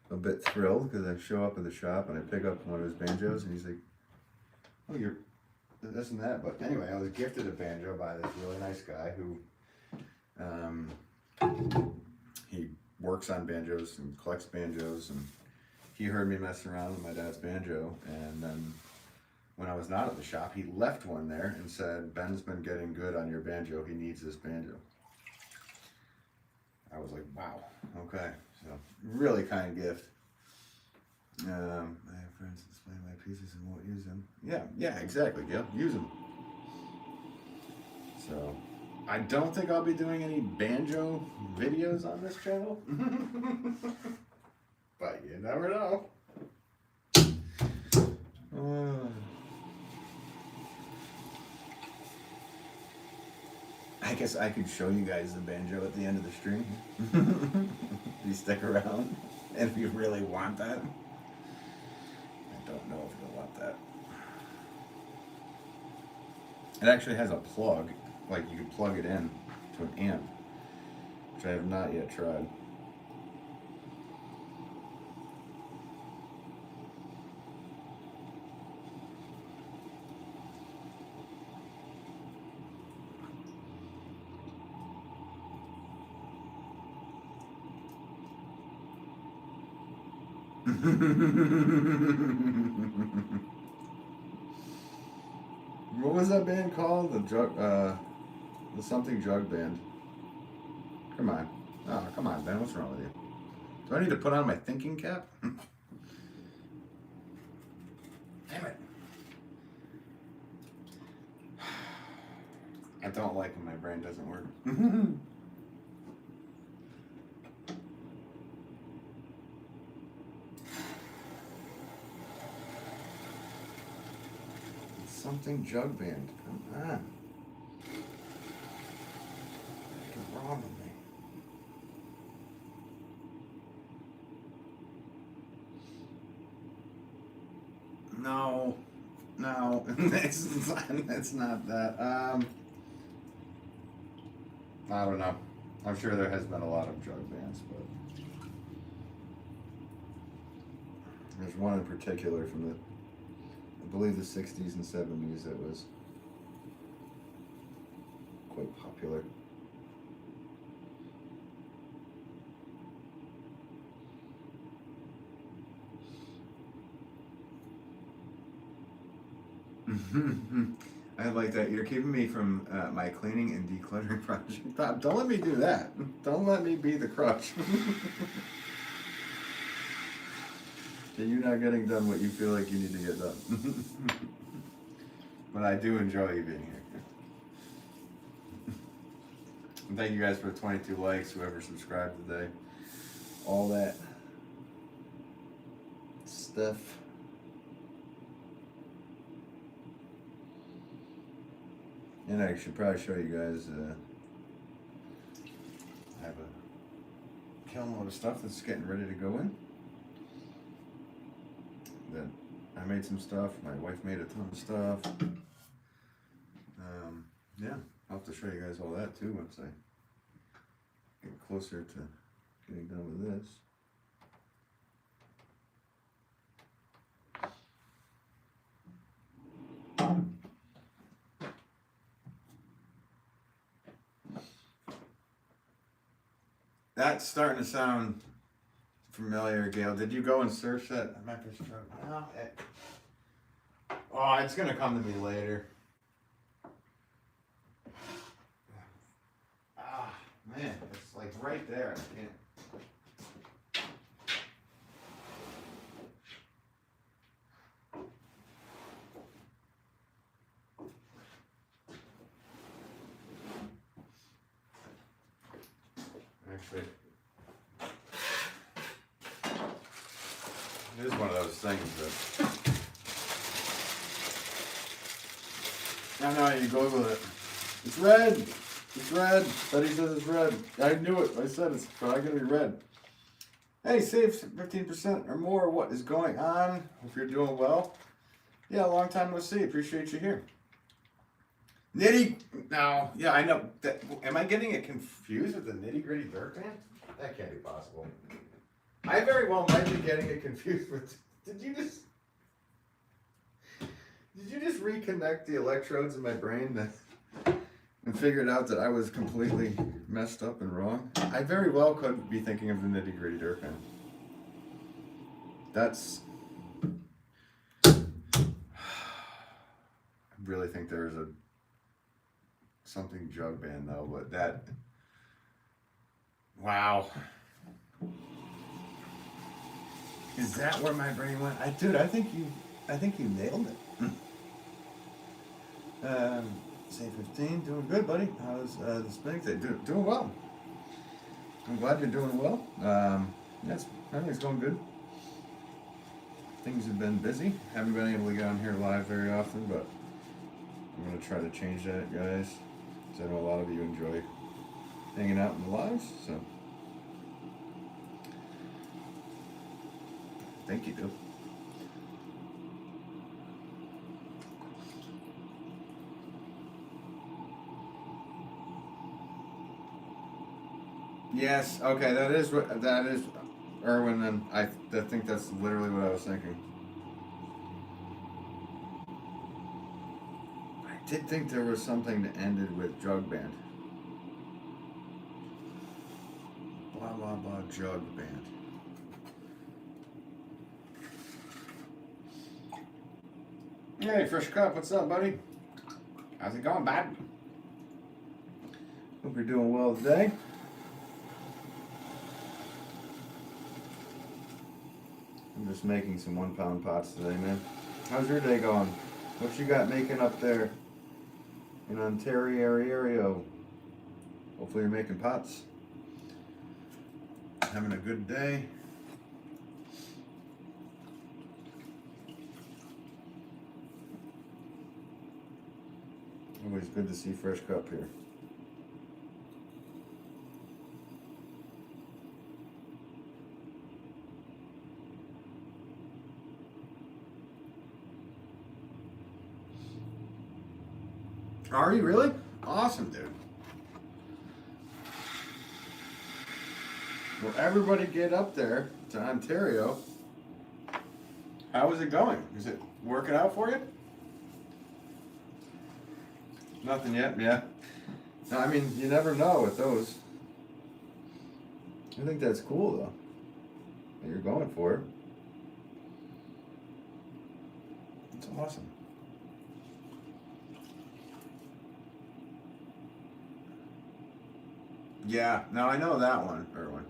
a bit thrilled because I show up at the shop and I pick up one of his banjos and he's like, oh, you're this and that. But anyway, I was gifted a banjo by this really nice guy who he works on banjos and collects banjos, and he heard me messing around with my dad's banjo, and then when I was not at the shop, he left one there and said, Ben's been getting good on your banjo, he needs this banjo. I was like, wow, okay, so really kind gift. I have friends display my pieces and won't use them. Yeah, exactly, Gail, use them. So I don't think I'll be doing any banjo videos on this channel. But you never know. I guess I could show you guys the banjo at the end of the stream. If you stick around. And if you really want that. I don't know if you'll want that. It actually has a plug. Like you can plug it in to an amp, which I have not yet tried. What was that band called? The something jug band. Come on. Oh, come on, Ben. What's wrong with you? Do I need to put on my thinking cap? Damn it. I don't like when my brain doesn't work. Something jug band. Come on. What's wrong with me? No. No, it's not that. I don't know. I'm sure there has been a lot of jug bands, but there's one in particular from the, I believe, the 60s and 70s that was quite popular. I like that. You're keeping me from my cleaning and decluttering project. Don't let me do that. Don't let me be the crutch. So you're not getting done what you feel like you need to get done. But I do enjoy you being here. And thank you guys for the 22 likes, whoever subscribed today. All that stuff. And I should probably show you guys, I have a kiln load of stuff that's getting ready to go in. Then I made some stuff, my wife made a ton of stuff. Yeah, I'll have to show you guys all that too once I get closer to getting done with this. That's starting to sound familiar, Gail. Did you go and search that? I might just no, oh, it's gonna come to me later. Ah, man, it's like right there. I can't. Actually, it is one of those things that I know how you go with it. It's red. It's red. Betty says it's red. I knew it. I said it's probably gonna be red. Hey, save 15% or more. What is going on? Hope you're doing well. Yeah, long time no see. Appreciate you here. Nitty, no, yeah, I know. Am I getting it confused with the Nitty Gritty Dirt Band? That can't be possible. I very well might be getting it confused with. Did you just reconnect the electrodes in my brain and figured out that I was completely messed up and wrong? I very well could be thinking of the Nitty Gritty Dirt Band. That's. I really think there is something jug band though, but that, wow, is that where my brain went? Dude, I think you nailed it. Say 15, doing good, buddy. How's the spinning thing? Doing well. I'm glad you're doing well. Yes, everything's going good. Things have been busy. Haven't been able to get on here live very often, but I'm gonna try to change that, guys. Because I know a lot of you enjoy hanging out in the lives, so I think you do. Yes, okay, that is Erwin, and I think that's literally what I was thinking. I did think there was something that ended with jug band. Blah blah blah jug band. Hey, Fresh Cup, what's up, buddy? How's it going, bud? Hope you're doing well today. I'm just making some 1 pound pots today, man. How's your day going? What you got making up there in Ontario? Hopefully you're making pots. Having a good day. Always good to see Fresh Cup here. Are you really? Awesome, dude. Well, everybody get up there to Ontario. How is it going? Is it working out for you? Nothing yet, yeah. No, I mean, you never know with those. I think that's cool, though. That you're going for it. It's awesome. Yeah, now I know that one, Erwin.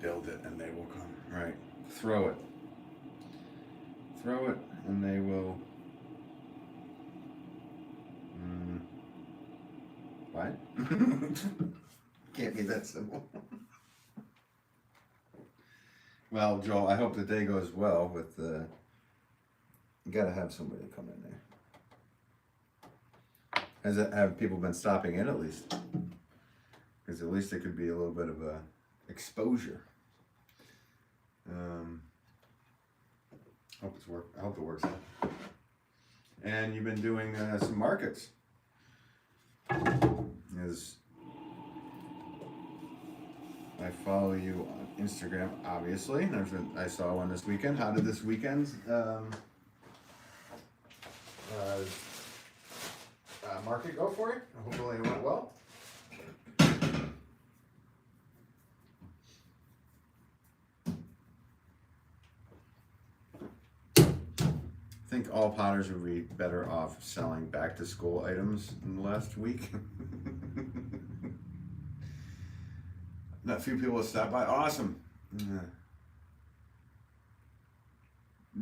Build it and they will come. Right. Throw it. Throw it and they will. What? Can't be that simple. Well, Joel, I hope the day goes well with the. You gotta have somebody come in there. Have people been stopping in at least? Because at least it could be a little bit of a exposure. Hope it's work. I hope it works out. And you've been doing some markets. As I follow you on Instagram, obviously. I saw one this weekend. How did this weekend's market go for you? Hopefully it went well. I think all potters would be better off selling back to school items in the last week. Not a few people have stopped by. Awesome.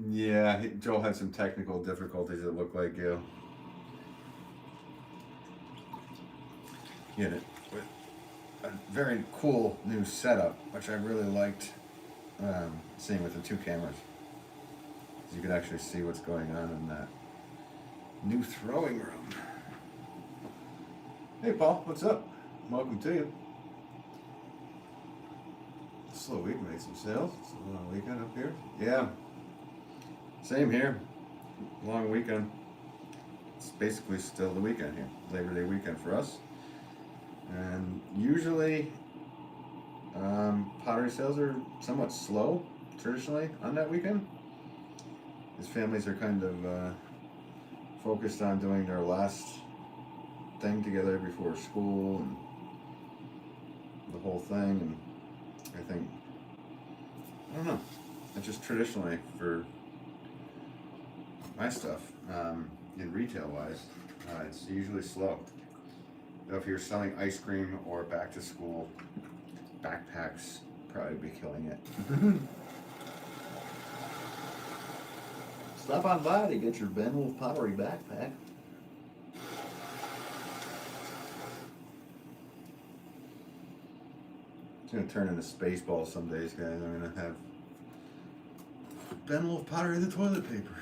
Yeah, Joel had some technical difficulties, it looked like, you. Get it with a very cool new setup, which I really liked seeing with the two cameras. You can actually see what's going on in that new throwing room. Hey Paul, what's up? Welcome to you. Slow week, made some sales. It's a long weekend up here. Yeah, same here. Long weekend. It's basically still the weekend here. Labor Day weekend for us. And usually pottery sales are somewhat slow traditionally on that weekend. His families are kind of focused on doing their last thing together before school and the whole thing. And I think, I don't know, it's just traditionally for my stuff, in retail wise, it's usually slow. So if you're selling ice cream or back to school backpacks, probably be killing it. Stop on by to get your Wolff Pottery backpack. It's gonna turn into Spaceballs some days, guys. I'm gonna have Wolff Pottery the toilet paper.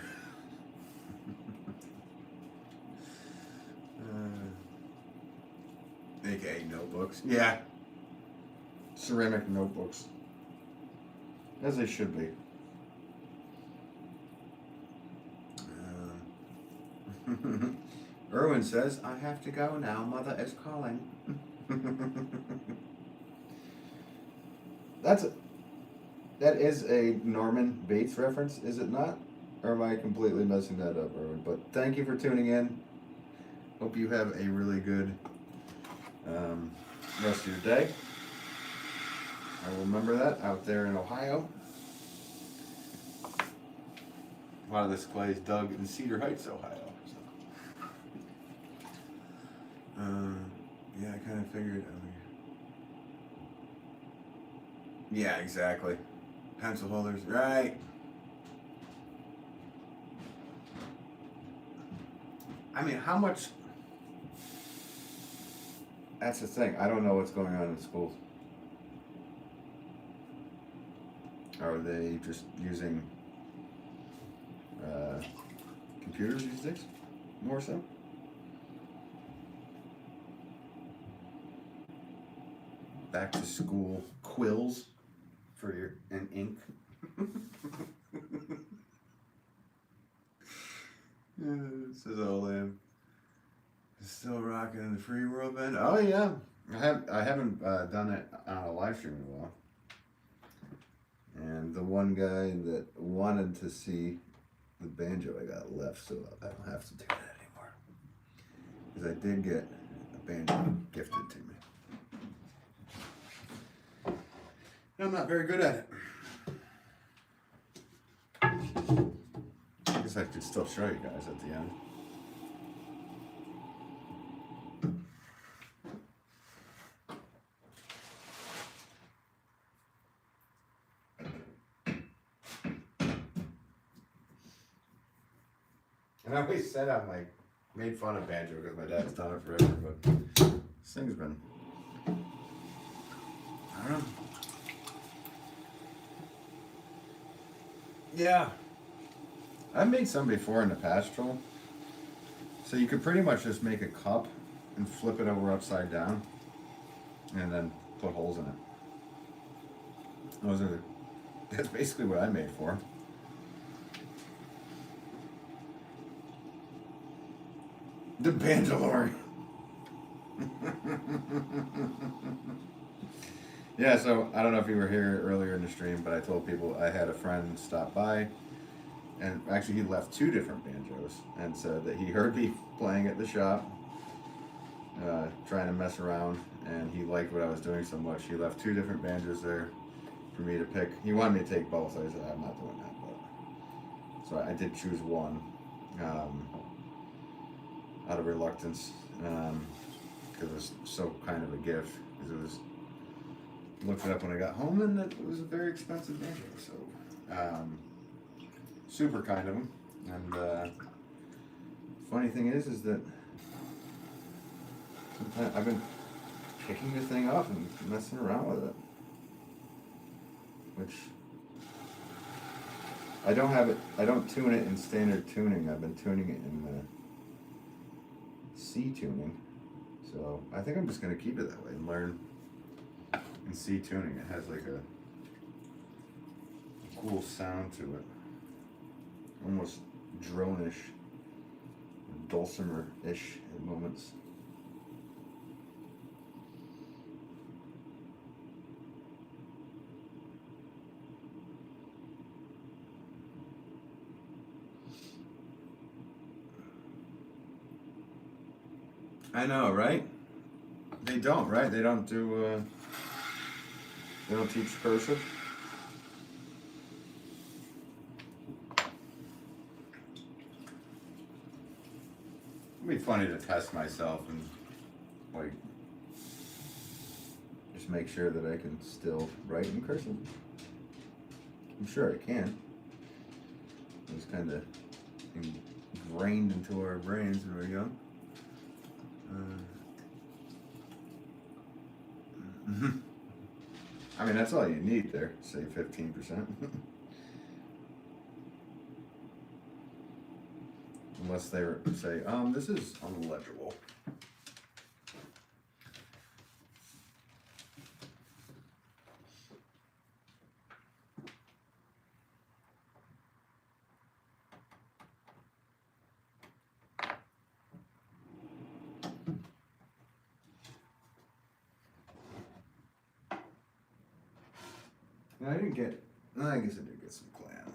AKA notebooks. Yeah. Ceramic notebooks. As they should be. Erwin says, I have to go now. Mother is calling. That is a Norman Bates reference, is it not? Or am I completely messing that up, Erwin? But thank you for tuning in. Hope you have a really good rest of your day. I will remember that out there in Ohio. A lot of this clay is dug in Cedar Heights, Ohio. So. Yeah, I kind of figured. Yeah, exactly. Pencil holders, right? I mean, how much? That's the thing. I don't know what's going on in schools. Are they just using computers these days? More so? Back to school quills for your and ink. This is all in. Rocking in the free world band. Oh yeah, I haven't done it on a live stream in a while. And the one guy that wanted to see the banjo I got left, so I don't have to do that anymore. Because I did get a banjo gifted to me. I'm not very good at it. I guess I could still show you guys at the end. And I always said I'm like, made fun of banjo because my dad's done it forever, but this thing's been, I don't know. Yeah. I've made some before in the pastoral. So you could pretty much just make a cup and flip it over upside down and then put holes in it. That's basically what I made for. The Bandalore. Yeah, so I don't know if you were here earlier in the stream, but I told people I had a friend stop by, and actually he left 2 different banjos and said that he heard me playing at the shop, trying to mess around, and he liked what I was doing so much. He left 2 different banjos there for me to pick. He wanted me to take both. I said, I'm not doing that, but so I did choose one. Out of reluctance, because it was so kind of a gift. Because it was, looked it up when I got home, and it was a very expensive banjo. So, super kind of him. And funny thing is that sometimes I've been picking the thing up and messing around with it, which I don't have it. I don't tune it in standard tuning. I've been tuning it in C tuning, so I think I'm just going to keep it that way and learn in C tuning. It has like a cool sound to it, almost drone-ish, dulcimer-ish at moments. I know, right? They don't, right? They don't do, they don't teach cursive? It'd be funny to test myself and, like, just make sure that I can still write in cursive. I'm sure I can. It's kind of ingrained into our brains when we're young. I mean, that's all you need there, say 15%. Unless they say, this is unlegible. No, I didn't get, no, I guess I did get some clay on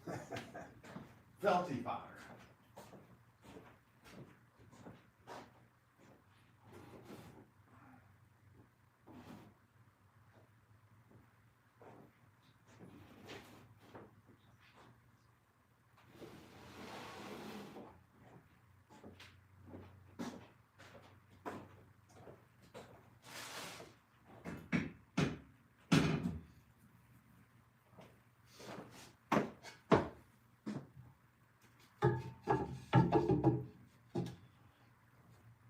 here. Felty powder.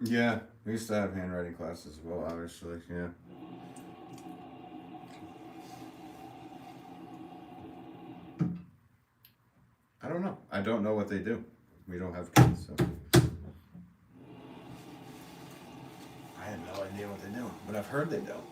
Yeah, we used to have handwriting classes as well, obviously, yeah. I don't know. I don't know what they do. We don't have kids, so. I have no idea what they do, but I've heard they don't.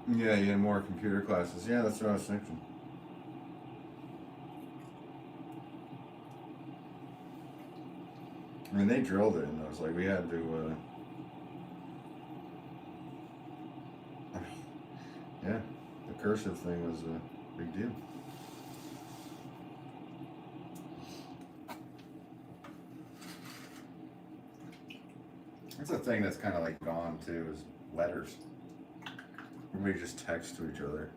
Yeah, you had more computer classes. Yeah, that's what I was thinking. I mean, they drilled it in those. Like, we had to, yeah, the cursive thing was a big deal. That's a thing that's kind of like gone too, is letters. Everybody just texts to each other.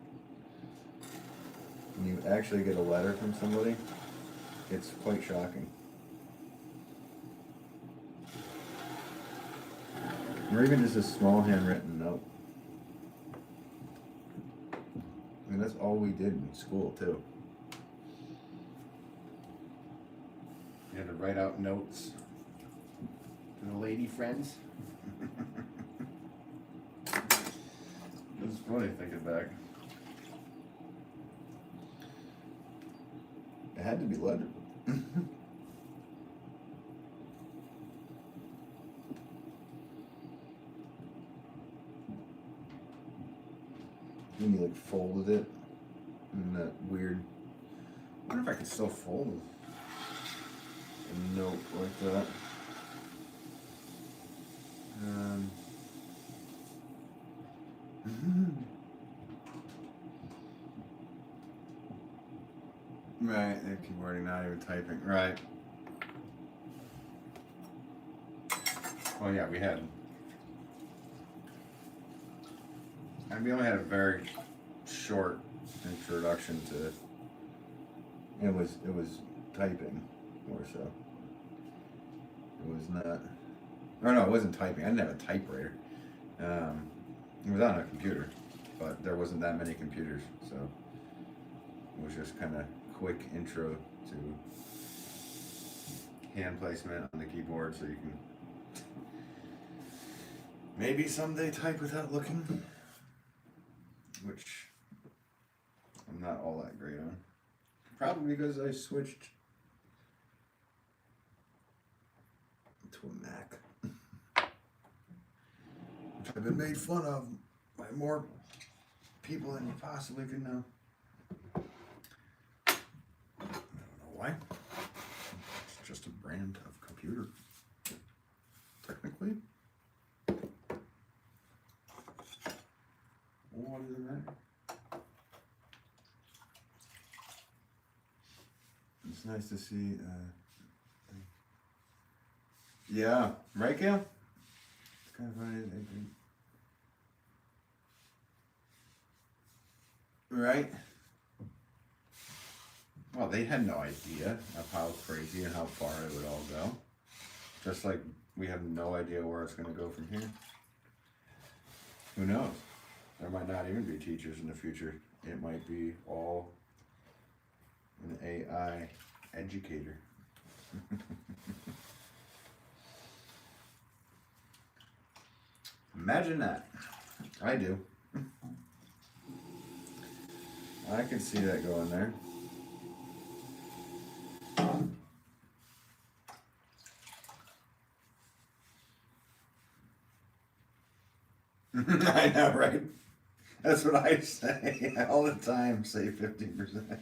When you actually get a letter from somebody, it's quite shocking. Or even just a small handwritten note. I mean, that's all we did in school too. You had to write out notes to the lady friends. It's funny thinking back. It had to be legible. When you like folded it in that weird. I wonder if I could still fold a note like that. Right, they're keyboarding, not even typing. Right. Well, yeah, we had. And we only had a very short introduction to it. It was typing more so. It was not. Or no, it wasn't typing. I didn't have a typewriter. It was on a computer, but there wasn't that many computers, so it was just kind of quick intro to hand placement on the keyboard, so you can maybe someday type without looking, which I'm not all that great on. Probably because I switched to a Mac, which I've been made fun of by more people than you possibly could know. I don't know why. It's just a brand of computer, technically. What does it matter? It's nice to see. Yeah, right, Gail? It's kind of funny. Right? Well, they had no idea of how crazy and how far it would all go. Just like we have no idea where it's going to go from here. Who knows? There might not even be teachers in the future. It might be all an AI educator. Imagine that. I do. I can see that going there. I know, right? That's what I say all the time. Say 50%.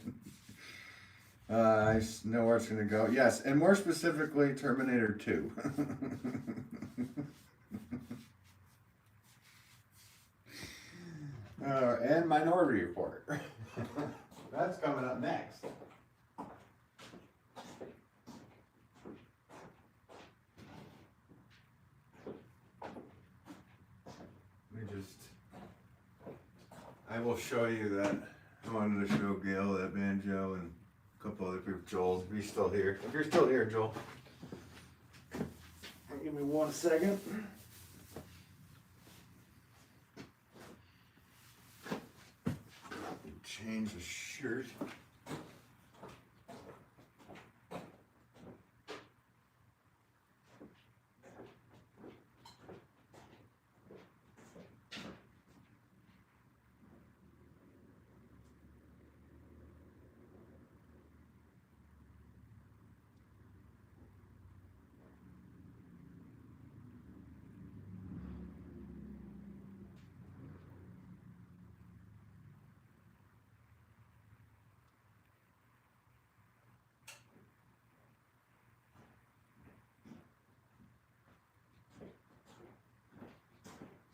I know where it's going to go. Yes, and more specifically, Terminator 2. And Minority Report. That's coming up next. I will show you that. I wanted to show Gail that banjo and a couple other people. Joel, if he's still here. If you're still here, Joel. Give me 1 second. Change the shirt.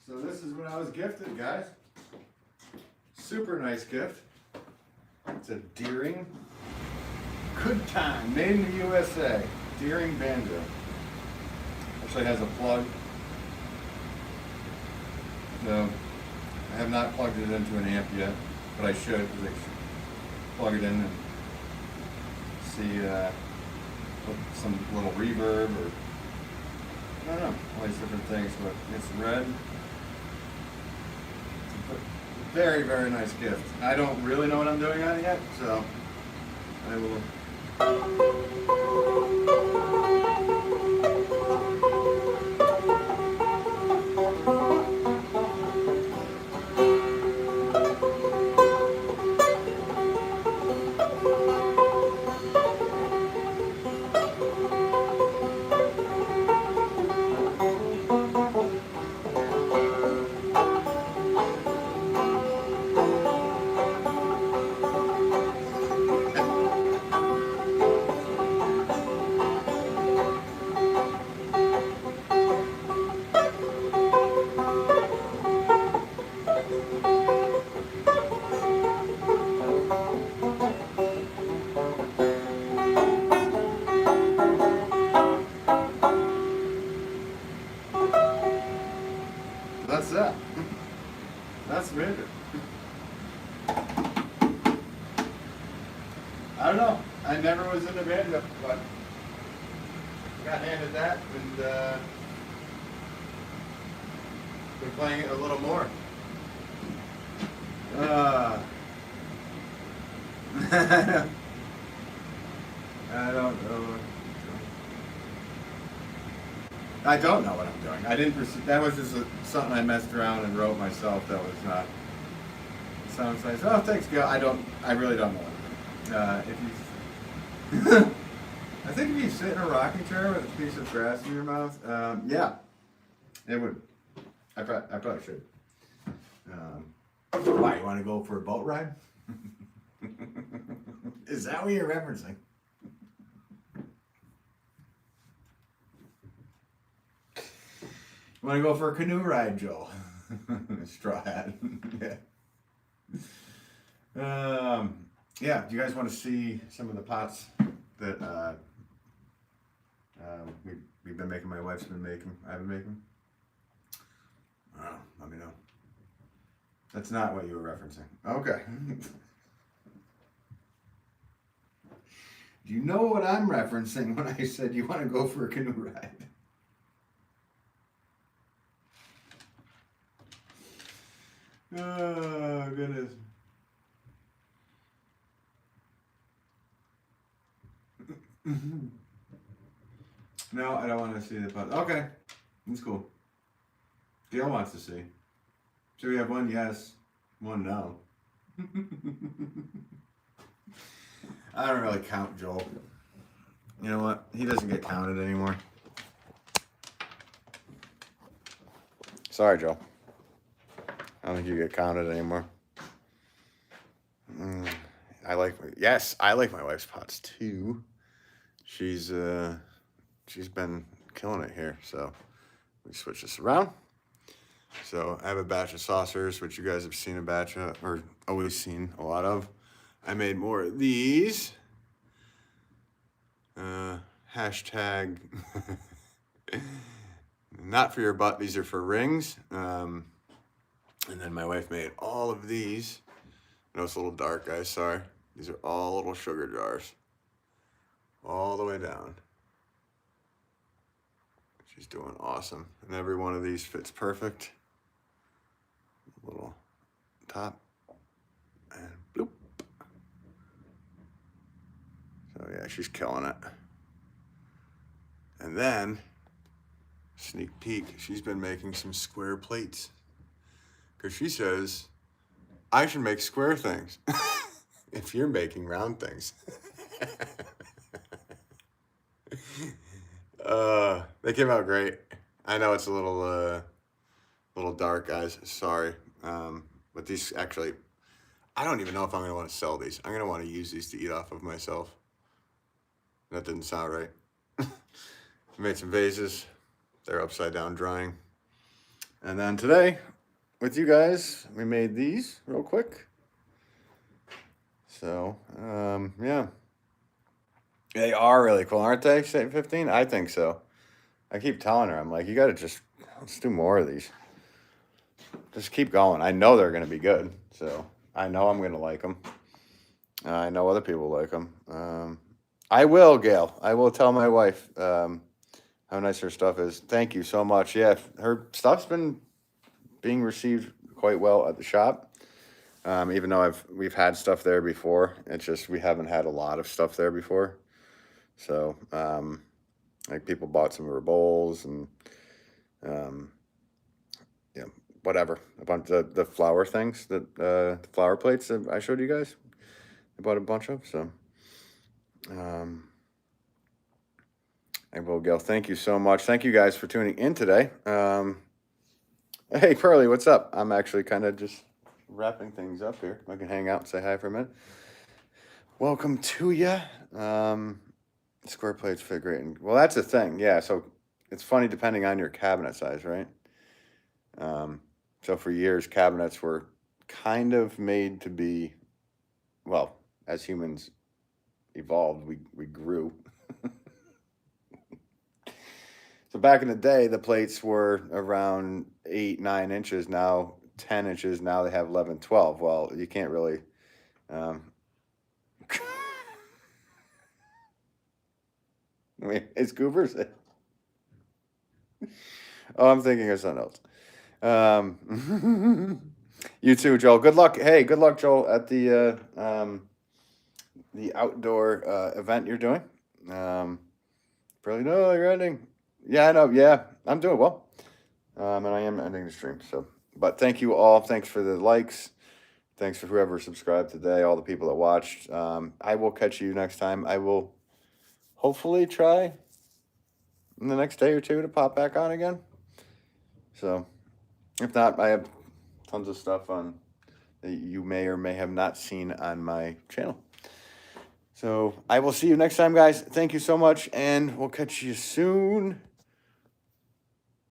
So this is what I was gifted, guys. Super nice gift. It's a Deering Good Time, made in the USA. Deering banjo. Actually has a plug. So I have not plugged it into an amp yet, but I should, because I plug it in and see some little reverb or I don't know, all these different things. But it's red. Very, very nice gift. I don't really know what I'm doing on it yet, so I will. That's that. That's major. I don't know. I never was in a banjo, but got handed that and been playing it a little more. I don't know. I don't know what I'm doing. I didn't pursue, that was just something I messed around and wrote myself. That was not. It sounds nice. Oh, thanks, Gail. I really don't know what I'm doing. If you, I think if you sit in a rocking chair with a piece of grass in your mouth, yeah, it would. I probably should. Why, you want to go for a boat ride? Is that what you're referencing? Want to go for a canoe ride, Joel? Straw hat. Yeah. Yeah. Do you guys want to see some of the pots that we've been making? My wife's been making. I've been making. Let me know. That's not what you were referencing. Okay. Do you know what I'm referencing when I said you want to go for a canoe ride? Oh, goodness. No, I don't want to see the pot. Okay, that's cool. Gail wants to see. So we have one yes, one no. I don't really count Joel. You know what? He doesn't get counted anymore. Sorry, Joel. I don't think you get counted anymore. I like my wife's pots too. She's been killing it here. So we switch this around. So I have a batch of saucers, which you guys have seen a batch of, or always seen a lot of. I made more of these. Hashtag not for your butt. These are for rings. And then my wife made all of these. I know it's a little dark, guys, sorry. These are all little sugar jars. All the way down. She's doing awesome. And every one of these fits perfect. Little top. And bloop. So yeah, she's killing it. And then, sneak peek, she's been making some square plates. Because she says, I should make square things if you're making round things. They came out great. I know it's a little dark, guys. Sorry. But these actually, I don't even know if I'm going to want to sell these. I'm going to want to use these to eat off of myself. That didn't sound right. Made some vases. They're upside down drying. And then today, with you guys, we made these real quick. So, yeah. They are really cool, aren't they? 15? I think so. I keep telling her, I'm like, you got to let's do more of these. Just keep going. I know they're going to be good. So, I know I'm going to like them. I know other people like them. I will, Gail. I will tell my wife how nice her stuff is. Thank you so much. Yeah, her stuff's been being received quite well at the shop. Even though we've had stuff there before, it's just we haven't had a lot of stuff there before. So, like people bought some of her bowls and, yeah, whatever. A bunch of the flower things that the flower plates that I showed you guys. I bought a bunch of. So, I will, Gail. Thank you so much. Thank you guys for tuning in today. Hey, Pearly, what's up? I'm actually kind of just wrapping things up here. I can hang out and say hi for a minute. Welcome to you. Square plates fit great. Well, that's the thing. Yeah, so it's funny depending on your cabinet size, right? So for years, cabinets were kind of made to be, well, as humans evolved, we grew. So back in the day, the plates were around 8, 9 inches. Now 10 inches. Now they have 11, 12. Well, you can't really. I mean, it's Goobers. Oh, I'm thinking of something else. You too, Joel. Good luck. Hey, good luck, Joel, at the outdoor event you're doing. Probably no, you're ending. Yeah, I know. Yeah, I'm doing well. And I am ending the stream. So, but thank you all. Thanks for the likes. Thanks for whoever subscribed today. All the people that watched. I will catch you next time. I will hopefully try in the next day or two to pop back on again. So, if not, I have tons of stuff on that you may or may have not seen on my channel. So I will see you next time, guys. Thank you so much, and we'll catch you soon.